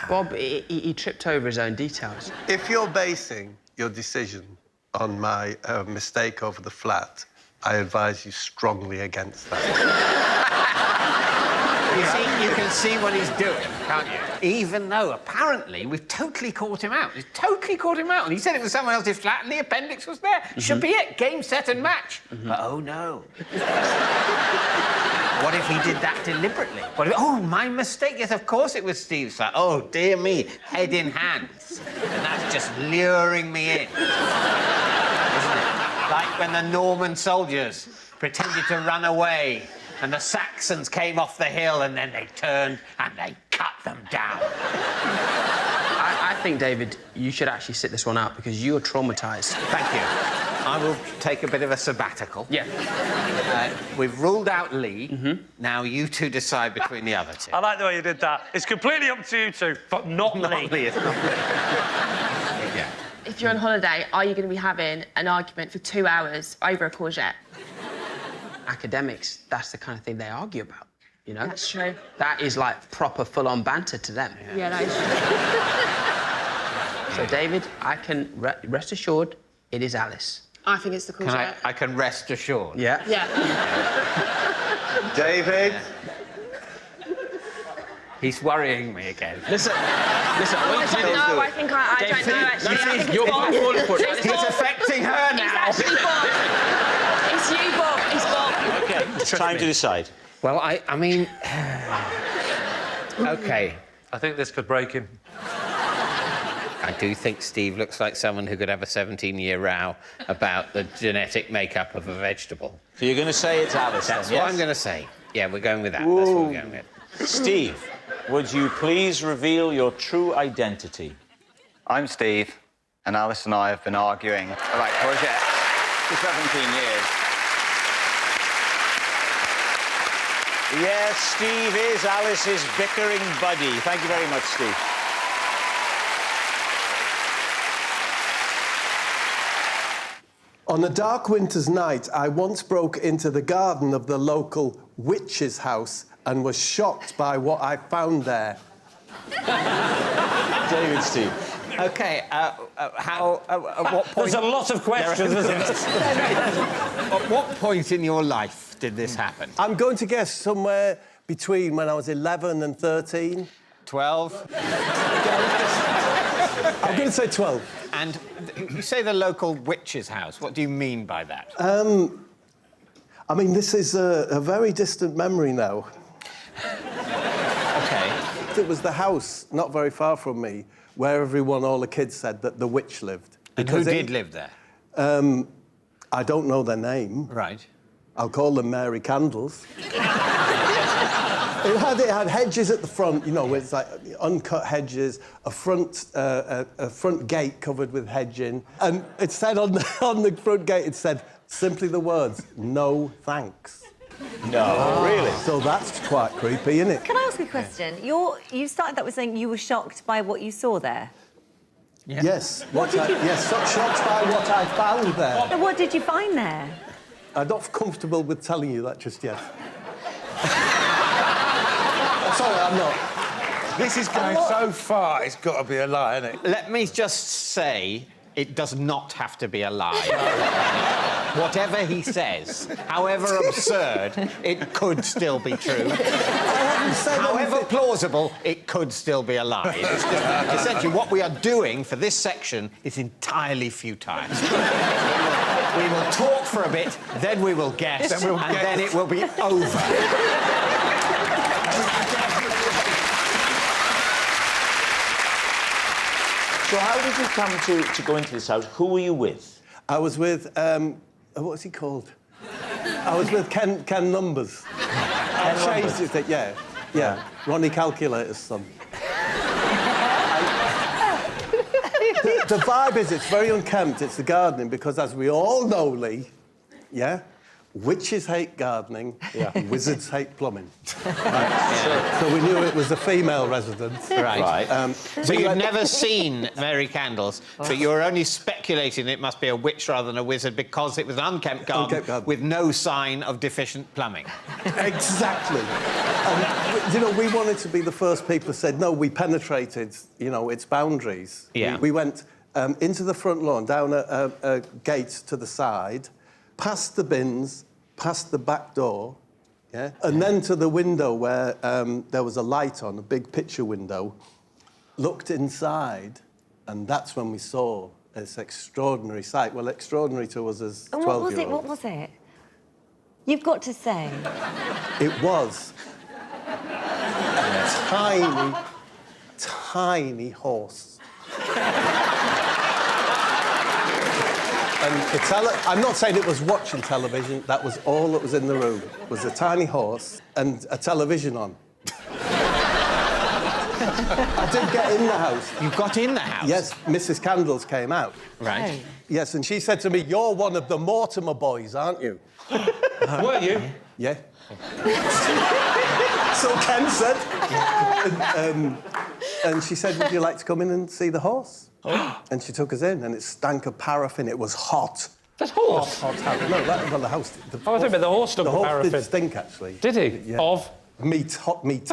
Bob, he tripped over his own details. If you're basing your decision on my mistake over the flat, I advise you strongly against that. You can see what he's doing, can't you? Even though, apparently, we've totally caught him out. We've totally caught him out. And he said it was someone else's flat and the appendix was there. Should be it. Game, set and match. But, oh, no. What if he did that deliberately? What if, oh, my mistake. Yes, of course it was Steve's flat. Oh, dear me. Head in hands. And that's just luring me in. Isn't it? Like when the Norman soldiers pretended to run away and the Saxons came off the hill and then they turned and they cut them down. I think, David, you should actually sit this one out because you are traumatised. Thank you. I will take a bit of a sabbatical. Yeah. We've ruled out Lee. Now you two decide between the other 2. I like the way you did that. It's completely up to you 2, but not Lee. It's not Lee. Yeah. If you're on holiday, are you going to be having an argument for 2 hours over a courgette? Academics, that's the kind of thing they argue about, you know? That's true. That is like proper full-on banter to them. Yeah, that is So, true. David, I can rest assured it is Alice. I think it's the courgette. I can rest assured. Yeah? Yeah. David? He's worrying me again. Listen, I don't know. I think I don't know, actually. I think you're it's Bob. falling for it. He's affecting her now. It's actually Bob. It's you, Bob. It's Bob. OK, it's time to decide. Well, I mean... OK. I think this could break him. I do think Steve looks like someone who could have a 17-year row about the genetic makeup of a vegetable. So you're going to say it's Alice, That's then, what yes? I'm going to say. Yeah, we're going with that. That's what we're going with. Steve, would you please reveal your true identity? I'm Steve, and Alice and I have been arguing about courgette for 17 years. Yes, Steve is Alice's bickering buddy. Thank you very much, Steve. On a dark winter's night, I once broke into the garden of the local witch's house and was shocked by what I found there. David, Steve. OK, at what point... There's a lot of questions, isn't there? At what point in your life did this happen? I'm going to guess somewhere between when I was 11 and 13. 12? I'm going to say 12. And you say the local witch's house. What do you mean by that? I mean, this is a very distant memory now. OK. It was the house, not very far from me, where all the kids said that the witch lived. And who did live there? I don't know their name. Right. I'll call them Mary Candles. It had hedges at the front, you know, it's like uncut hedges, a front gate covered with hedging, and it said on the front gate, it said simply the words, "No thanks." No, really? So that's quite creepy, isn't it? Can I ask a question? You started that with saying you were shocked by what you saw there. Yeah. Yes. Yes, so shocked by what I found there. So what did you find there? I'm not comfortable with telling you that just yet. Sorry, I'm not. This is going so far, it's got to be a lie, isn't it? Let me just say, it does not have to be a lie. Whatever he says, however absurd, it could still be true. However plausible, it could still be a lie. It's just, essentially, what we are doing for this section is entirely futile. We will talk for a bit, then we will guess, then it will be over. So how did you come to go into this house? Who were you with? I was with, what's he called? I was with Ken Numbers. I changed it, yeah. Ronnie Calculator's son. The vibe is, it's very unkempt, it's the gardening, because as we all know, Lee, yeah, witches hate gardening, wizards hate plumbing. Right. So we knew it was a female residence. Right. So you'd never seen Mary Candles, but you were only speculating it must be a witch rather than a wizard because it was an unkempt garden with no sign of deficient plumbing. Exactly. And, you know, we wanted to be the first people who said, no, we penetrated, you know, its boundaries. Yeah. We went into the front lawn, down a gate to the side, past the bins, past the back door, yeah? And then to the window where there was a light on, a big picture window, looked inside, and that's when we saw this extraordinary sight. Well, extraordinary to us as 12-year-olds. What was it? You've got to say. It was a tiny, tiny horse. And I'm not saying it was watching television, that was all that was in the room, was a tiny horse and a television on. I did get in the house. You got in the house? Yes, Mrs. Candles came out. Right. Oh. Yes, and she said to me, you're one of the Mortimer boys, aren't you? Were you? Yeah. So Ken said. And she said, would you like to come in and see the horse? And she took us in, and it stank of paraffin. It was hot. That's horse? Hot. No, the house. I thought about the horse stunk of paraffin. The horse did stink, actually. Did he? Yeah. Of? Meat, hot meat.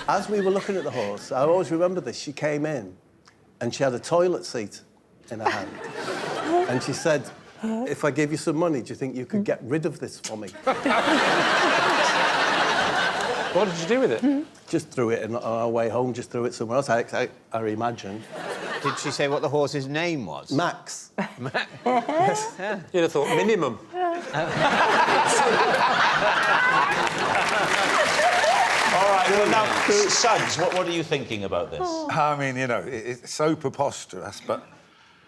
As we were looking at the horse, I always remember this, she came in, and she had a toilet seat in her hand. And she said, if I gave you some money, do you think you could get rid of this for me? What did you do with it? Just threw it on our way home, just threw it somewhere else, I imagine. Did she say what the horse's name was? Max. Max? Yes. Yeah. You'd have thought minimum. All right, well, now, Suds, what are you thinking about this? I mean, you know, it's so preposterous, but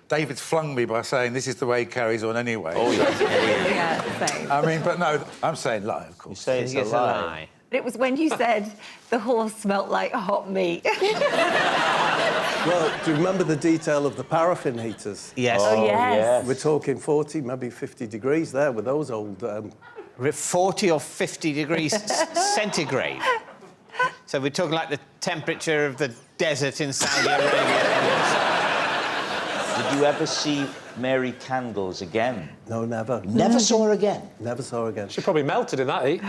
David's flung me by saying this is the way he carries on anyway. Oh, Yeah, same. I mean, but no, I'm saying lie, of course. You say it's a lie. It was when you said the horse smelt like hot meat. Well, do you remember the detail of the paraffin heaters? Yes. Oh, yes. We're talking 40, maybe 50 degrees there with those old... 40 or 50 degrees centigrade. So we're talking like the temperature of the desert in Saudi Arabia. Did you ever see Mary Candles again? No, never. Never saw her again? Never saw her again. She probably melted in that heat.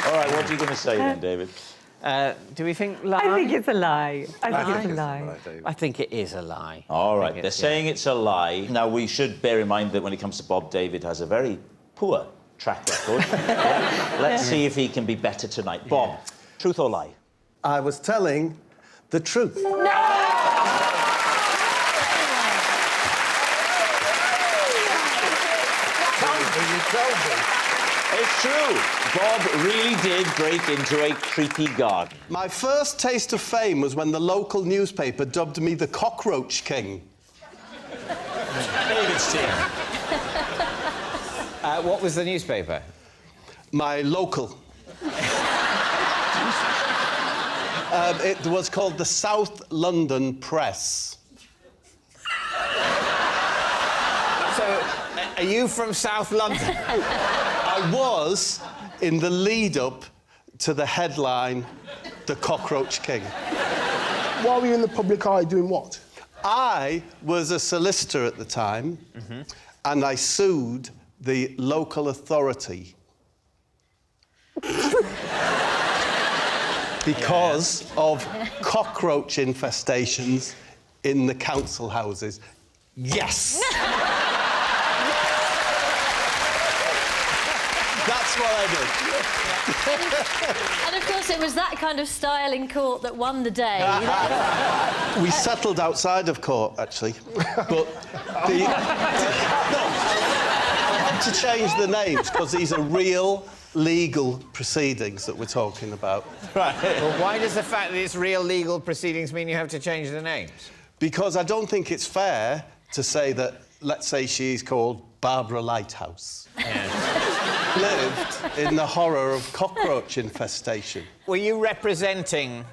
All right, what are you going to say then, David? Do we think lie? I think it's a lie. I think it's a lie. I think it is a lie. All right, they're saying it's a lie. Now, we should bear in mind that when it comes to Bob, David has a very poor track record. Let's see if he can be better tonight. Bob, truth or lie? I was telling the truth. It's true. Bob really did break into a creepy garden. My first taste of fame was when the local newspaper dubbed me the Cockroach King. David's team. What was the newspaper? My local. It was called the South London Press. So, are you from South London? I was in the lead-up to the headline, The Cockroach King. Why were you in the public eye doing what? I was a solicitor at the time, and I sued the local authority because of cockroach infestations in the council houses. Yes! That's what I did. And of course, it was that kind of style in court that won the day. We settled outside of court, actually. But I had to change the names because these are real legal proceedings that we're talking about. Right. Well, why does the fact that it's real legal proceedings mean you have to change the names? Because I don't think it's fair to say that, let's say she's called Barbara Lighthouse. Lived in the horror of cockroach infestation. Were you representing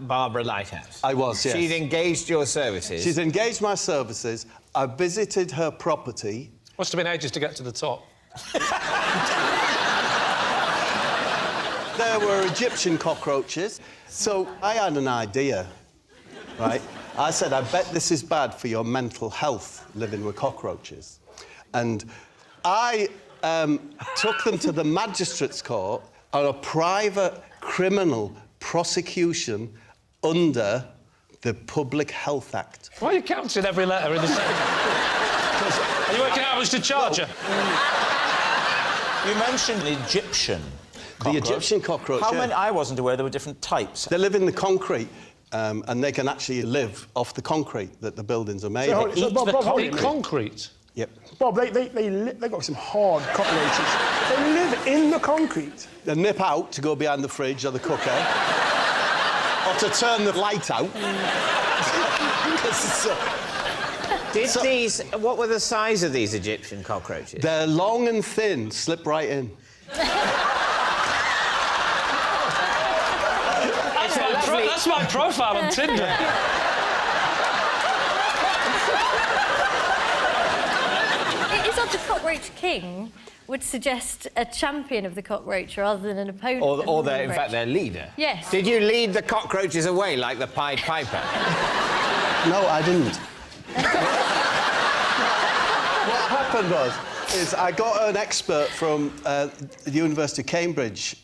Barbara Lighthouse? I was, yes. She'd engaged your services? She's engaged my services. I visited her property. Must have been ages to get to the top. There were Egyptian cockroaches. So I had an idea, right? I said, I bet this is bad for your mental health, living with cockroaches. And I took them to the magistrate's court on a private criminal prosecution under the Public Health Act. Why are you counting every letter in the same? Are you working out how much to charge her? You mentioned the Egyptian cockroach. The Egyptian cockroach, How yeah. many? I wasn't aware there were different types. They live in the concrete, and they can actually live off the concrete that the buildings are made of. So, Bob, Eat concrete? Yep. Bob, they got some hard cockroaches. They live in the concrete. They nip out to go behind the fridge or the cooker, or to turn the light out. What were the size of these Egyptian cockroaches? They're long and thin, slip right in. That's my profile on Tinder. It is odd the Cockroach King would suggest a champion of the cockroach rather than an opponent. Or in fact, their leader. Yes. Did you lead the cockroaches away like the Pied Piper? No, I didn't. What happened was, I got an expert from the University of Cambridge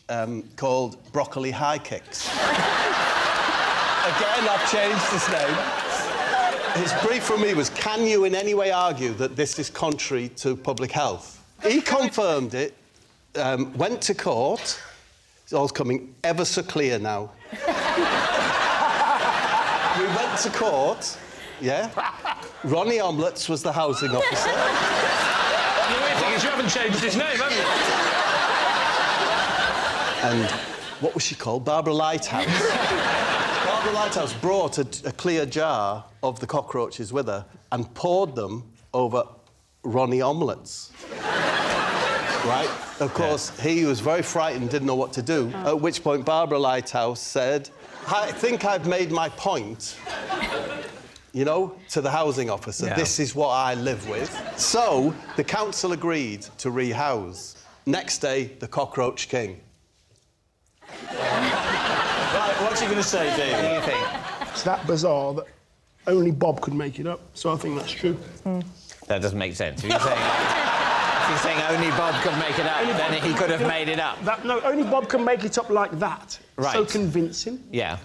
called Broccoli High Kicks. Again, I've changed his name. His brief from me was, can you in any way argue that this is contrary to public health? He confirmed it, went to court. It's all coming ever so clear now. We went to court, yeah. Ronnie Omlets was the housing officer. The weird thing is you haven't haven't changed his name, have you? And what was she called? Barbara Lighthouse. Barbara Lighthouse brought a clear jar of the cockroaches with her and poured them over Ronnie omelettes. Right? Of course, he was very frightened, didn't know what to do, at which point Barbara Lighthouse said, I think I've made my point, you know, to the housing officer. Yeah. This is what I live with. So, the council agreed to rehouse. Next day, the cockroach king. Right, what's he going to say, Dave? What do you think? It's that bizarre that only Bob could make it up, so I think that's true. That doesn't make sense. If you're saying only Bob could make it up, then he could have made it up. No, only Bob can make it up like that. Right. So convincing. Yeah.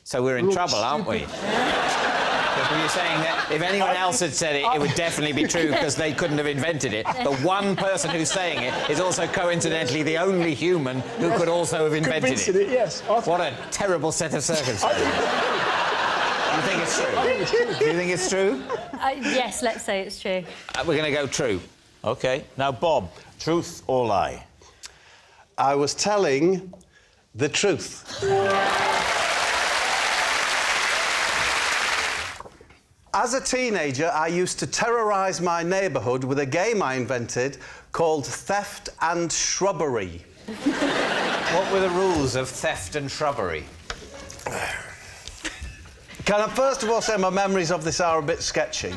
So we're in trouble, aren't we? Because you're saying that if anyone else had said it, it would definitely be true because they couldn't have invented it. The one person who's saying it is also coincidentally the only human who could also have invented it. Yes. What a terrible set of circumstances. You think it's true? Do you think it's true? Yes, let's say it's true. We're going to go true. OK. Now, Bob, truth or lie? I was telling the truth. As a teenager, I used to terrorise my neighbourhood with a game I invented called Theft and Shrubbery. What were the rules of theft and shrubbery? Can I first of all say my memories of this are a bit sketchy?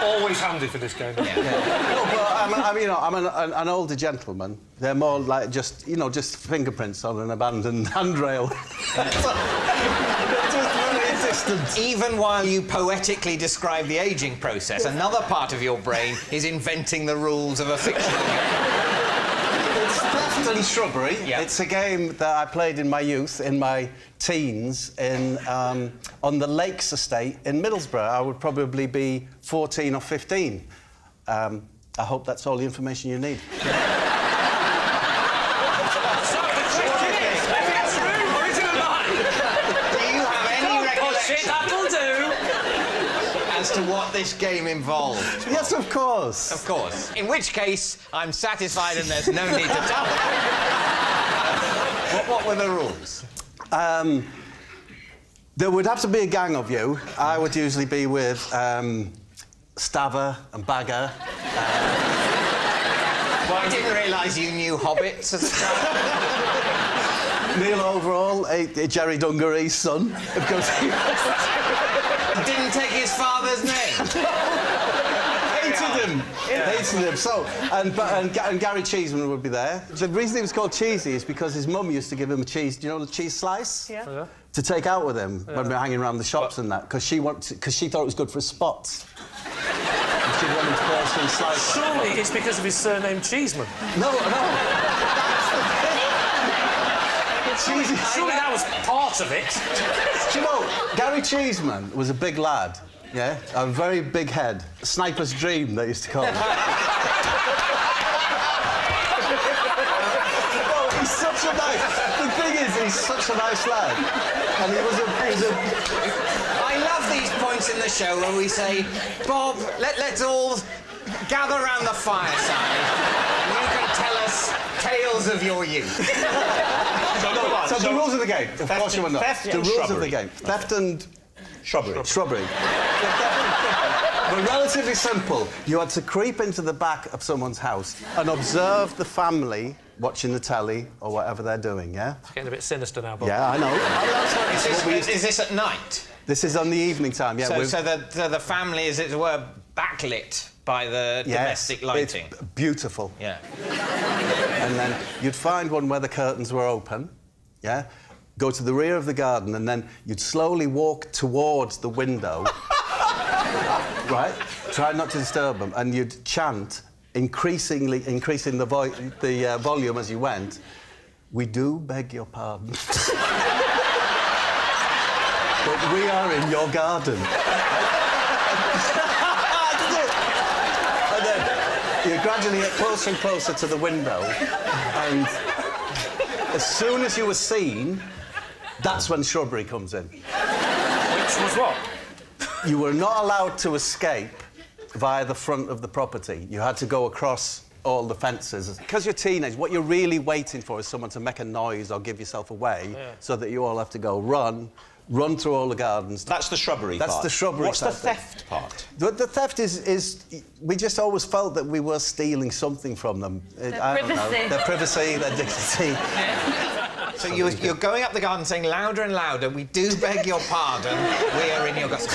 Always handy for this game. No, but I'm an older gentleman. They're more like just fingerprints on an abandoned handrail. Even while you poetically describe the ageing process, another part of your brain is inventing the rules of a fictional game. It's Theft and Shrubbery. Yeah. It's a game that I played in my youth, in my teens, on the Lakes estate in Middlesbrough. I would probably be 14 or 15. I hope that's all the information you need. As to what this game involved. Yes, of course. Of course. In which case, I'm satisfied and there's no need to tell me. What were the rules? There would have to be a gang of you. I would usually be with Staver and Bagger. Well, I didn't realise you knew hobbits as a child. Neil Overall, Jerry Dungaree's son, of course. Didn't take his father's name. Hated him. So, and Gary Cheeseman would be there. The reason he was called Cheesy is because his mum used to give him a cheese. Do you know the cheese slice? Yeah. To take out with him when we were hanging around the shops and that, because she thought it was good for his spots. And she'd want him to personally slice. Surely it's because of his surname Cheeseman. No. Surely that was part of it. Do you know, Gary Cheeseman was a big lad, yeah? A very big head. A sniper's dream, they used to call him. Oh, he's such a nice... The thing is, he's such a nice lad. And he was a... I love these points in the show where we say, Bob, let's all gather around the fireside and you can tell us tales of your youth. So the rules of the game, of course you will know. The rules of the game. Theft and... Shrubbery. Were relatively simple. You had to creep into the back of someone's house and observe the family watching the telly or whatever they're doing, yeah? It's getting a bit sinister now, Bob. Yeah, I know. Is this at night? This is on the evening time, yeah. So the family is, as it were, backlit by the domestic lighting? It's beautiful. Yeah. And then you'd find one where the curtains were open, yeah? Go to the rear of the garden and then you'd slowly walk towards the window, right? Try not to disturb them, and you'd chant, increasing the volume as you went, "We do beg your pardon. But we are in your garden." And then you gradually get closer and closer to the window, and as soon as you were seen, that's when shrubbery comes in. Which was what? You were not allowed to escape via the front of the property. You had to go across all the fences. Because you're teenage, what you're really waiting for is someone to make a noise or give yourself away so that you all have to go run through all the gardens. That's the shrubbery part. That's the shrubbery What's the part. theft part? The theft is... We just always felt that we were stealing something from them. I don't know. Their privacy, their dignity. So you're going up the garden saying louder and louder, "We do beg your pardon, we are in your garden."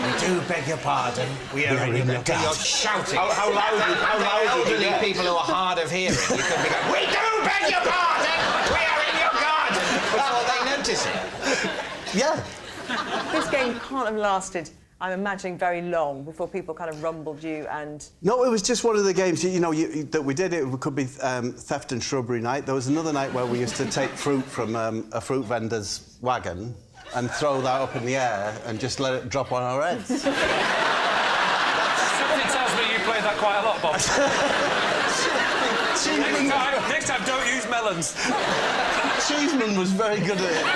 We do beg your pardon, we are in your garden. You're shouting. How loud did you get? People who are hard of hearing, you could be going, "We do beg your pardon, we are in your garden," before they notice it. Yeah. This game can't have lasted, I'm imagining, very long before people kind of rumbled you and... No, it was just one of the games, that we did. It could be theft and shrubbery night. There was another night where we used to take fruit from a fruit vendor's wagon and throw that up in the air and just let it drop on our heads. Something tells me you played that quite a lot, Bob. Next time, don't use melons. Cheeseman was very good at it.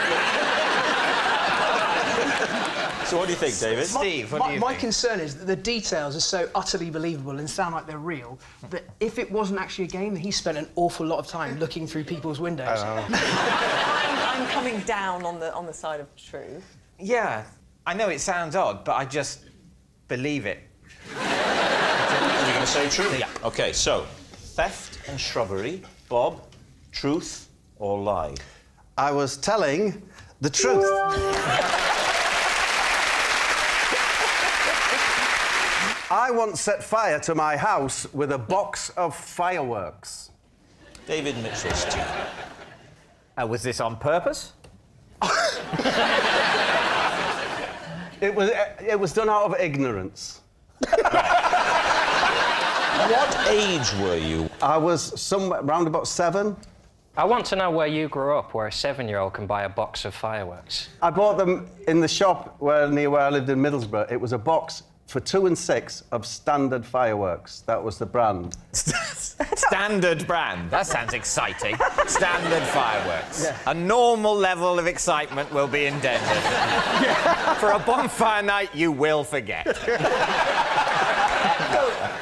So what do you think, David? Steve, what do you My think? concern is that the details are so utterly believable and sound like they're real that if it wasn't actually a game, he spent an awful lot of time looking through people's windows. I'm coming down on the side of truth. Yeah, I know it sounds odd, but I just believe it. Are you going to say true? Yeah. OK, so, theft and shrubbery. Bob, truth or lie? I was telling the truth. I once set fire to my house with a box of fireworks. David Mitchell's team. Was this on purpose? It was done out of ignorance. What age were you? I was somewhere around about 7. I want to know where you grew up, where a 7-year-old can buy a box of fireworks. I bought them in the shop near where I lived in Middlesbrough. It was a box for 2 and 6 of standard fireworks. That was the brand. Standard brand. That sounds exciting. Standard fireworks. Yeah. A normal level of excitement will be endangered. Yeah. For a bonfire night, you will forget.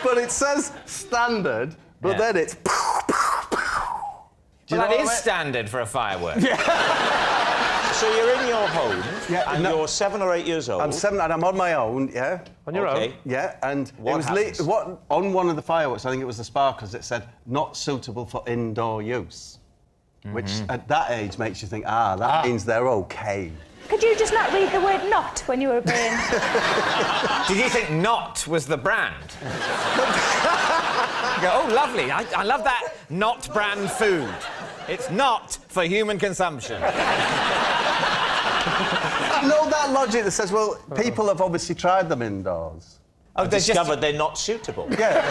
But it says standard, but then it's... Well, that is standard for a firework. Yeah. So you're in your home, and you're 7 or 8 years old. I'm 7 and I'm on my own, yeah. On your own? Yeah, and What on one of the fireworks, I think it was the sparklers, it said, not suitable for indoor use. Which, at that age, makes you think, that means they're OK. Could you just not read the word not when you were being... Did you think not was the brand? You go, oh, lovely, I love that not brand food. It's not for human consumption. You know that logic that says, well, people have obviously tried them indoors. I've discovered they're not suitable. Yeah.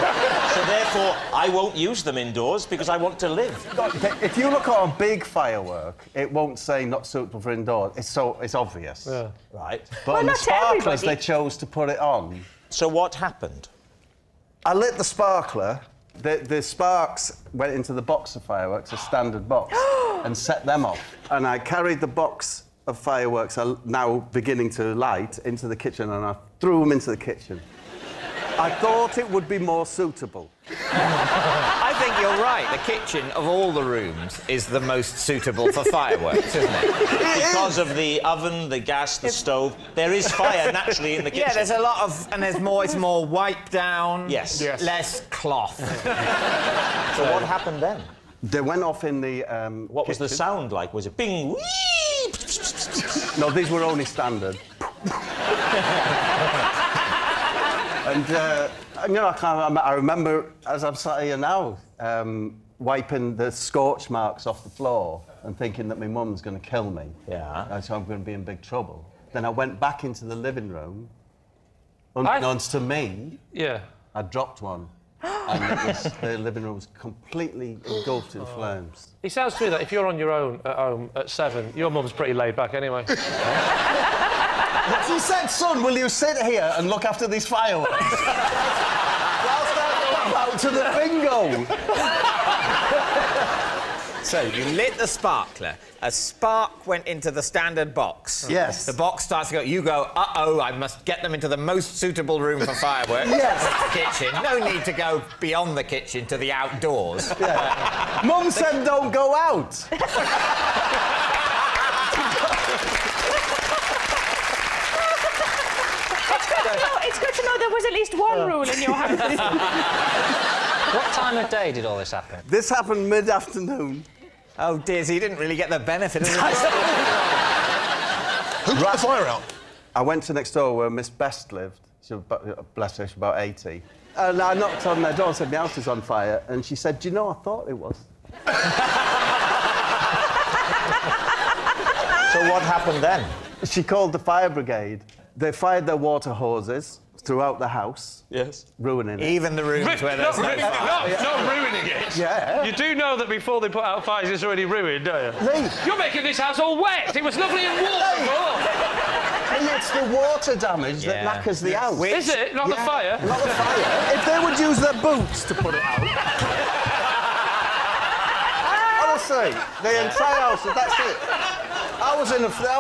So therefore, I won't use them indoors because I want to live. If you look at a big firework, it won't say not suitable for indoors. It's obvious. Yeah. Right. But on the sparklers, they chose to put it on. So what happened? I lit the sparkler. The sparks went into the box of fireworks, a standard box, and set them off. And I carried the box of fireworks, now beginning to light, into the kitchen, and I threw them into the kitchen. I thought it would be more suitable. I think you're right. The kitchen, of all the rooms, is the most suitable for fireworks, isn't it? Because of the oven, the gas, the stove. There is fire naturally in the kitchen. Yeah, there's a lot of... And it's more wipe down. Yes. Less cloth. So what happened then? They went off in the What was the sound like? Was it bing, wee? No, these were only standard. And, I remember, as I'm sat here now, wiping the scorch marks off the floor and thinking that my mum's going to kill me. Yeah. So I'm going to be in big trouble. Then I went back into the living room. Unbeknownst to me, I dropped one. And the living room was completely engulfed in flames. It sounds to me that if you're on your own at home at 7, your mum's pretty laid back anyway. She said, son, will you sit here and look after these fireworks? Whilst I go out to the bingo. So you lit the sparkler. A spark went into the standard box. Yes. The box starts to go. You go, uh-oh, I must get them into the most suitable room for fireworks. Yes. The kitchen. No need to go beyond the kitchen to the outdoors. Yeah. Mum said don't go out. It's good to know there was at least one rule in your house. What time of day did all this happen? This happened mid-afternoon. Oh dear, so you didn't really get the benefit of it. Who put the fire out? I went to next door where Miss Best lived. She was bless her, she's about 80. And I knocked on their door and said, my house is on fire. And she said, do you know, I thought it was. So what happened then? She called the fire brigade. They fired their water hoses throughout the house. Yes. Ruining it. Even the rooms where there's no fire. Not ruining it. Yeah. You do know that before they put out fires, it's already ruined, don't you? Lee. You're making this house all wet. It was lovely and warm before. And it's the water damage that knackers the house. Is it? Not the fire? Not the fire. If they would use their boots to put it out. Honestly, the entire house, that's it. I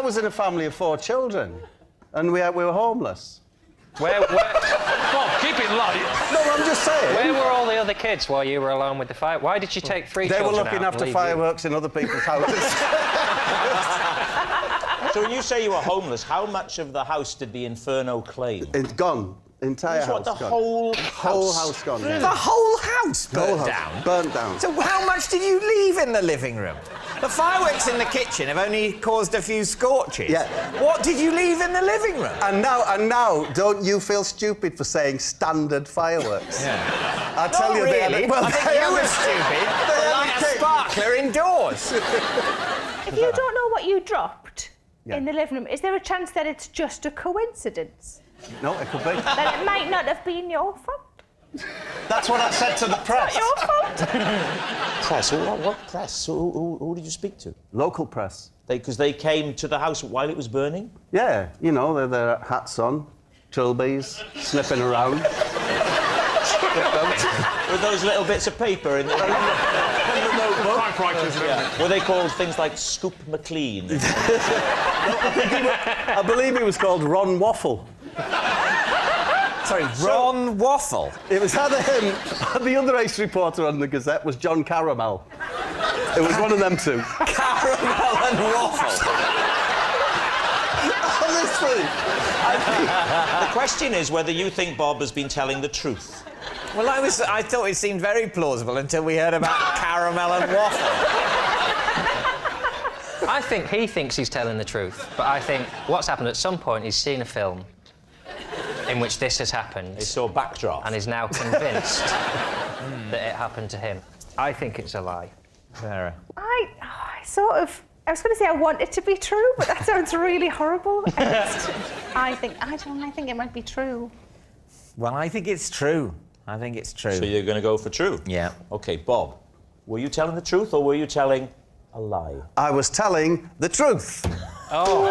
was in a family of 4 children, and we were homeless. Bob, keep it light. No, I'm just saying. Where were all the other kids while you were alone with the fire? Why did you take 3 They children were looking out and after leave fireworks in other people's houses. So when you say you were homeless, how much of the house did the inferno claim? It's gone. Entire That's house what, the gone. whole house gone. Yeah. The whole house burnt down? Burnt down. So how much did you leave in the living room? The fireworks in the kitchen have only caused a few scorches. Yeah. What did you leave in the living room? And now, don't you feel stupid for saying standard fireworks? Yeah. I tell you, really. Well, I think you were stupid to light a sparkler indoors. If you don't know what you dropped in the living room, is there a chance that it's just a coincidence? No, it could be. That it might not have been your fault? That's what I said to the press. Not your fault? Press? What press? Who did you speak to? Local press. Because they came to the house while it was burning? Yeah, you know, they're their hats on, trilbies, sniffing around. With those little bits of paper in the Typewriters. Were they called things like Scoop McLean? I believe he was called Ron Waffle. Sorry, Ron Waffle? It was either him, the other ace reporter on the Gazette was John Caramel. It was one of them two. Caramel and Waffle. Honestly. The question is whether you think Bob has been telling the truth. Well, I thought it seemed very plausible until we heard about caramel and waffle. I think he thinks he's telling the truth, but I think what's happened at some point, he's seen a film in which this has happened. He saw backdrop. And is now convinced that it happened to him. I think it's a lie. Sarah. I was going to say I want it to be true, but that sounds really horrible. I think it might be true. Well, I think it's true. I think it's true. So you're going to go for true? Yeah. OK, Bob, were you telling the truth or were you telling a lie? I was telling the truth. Oh.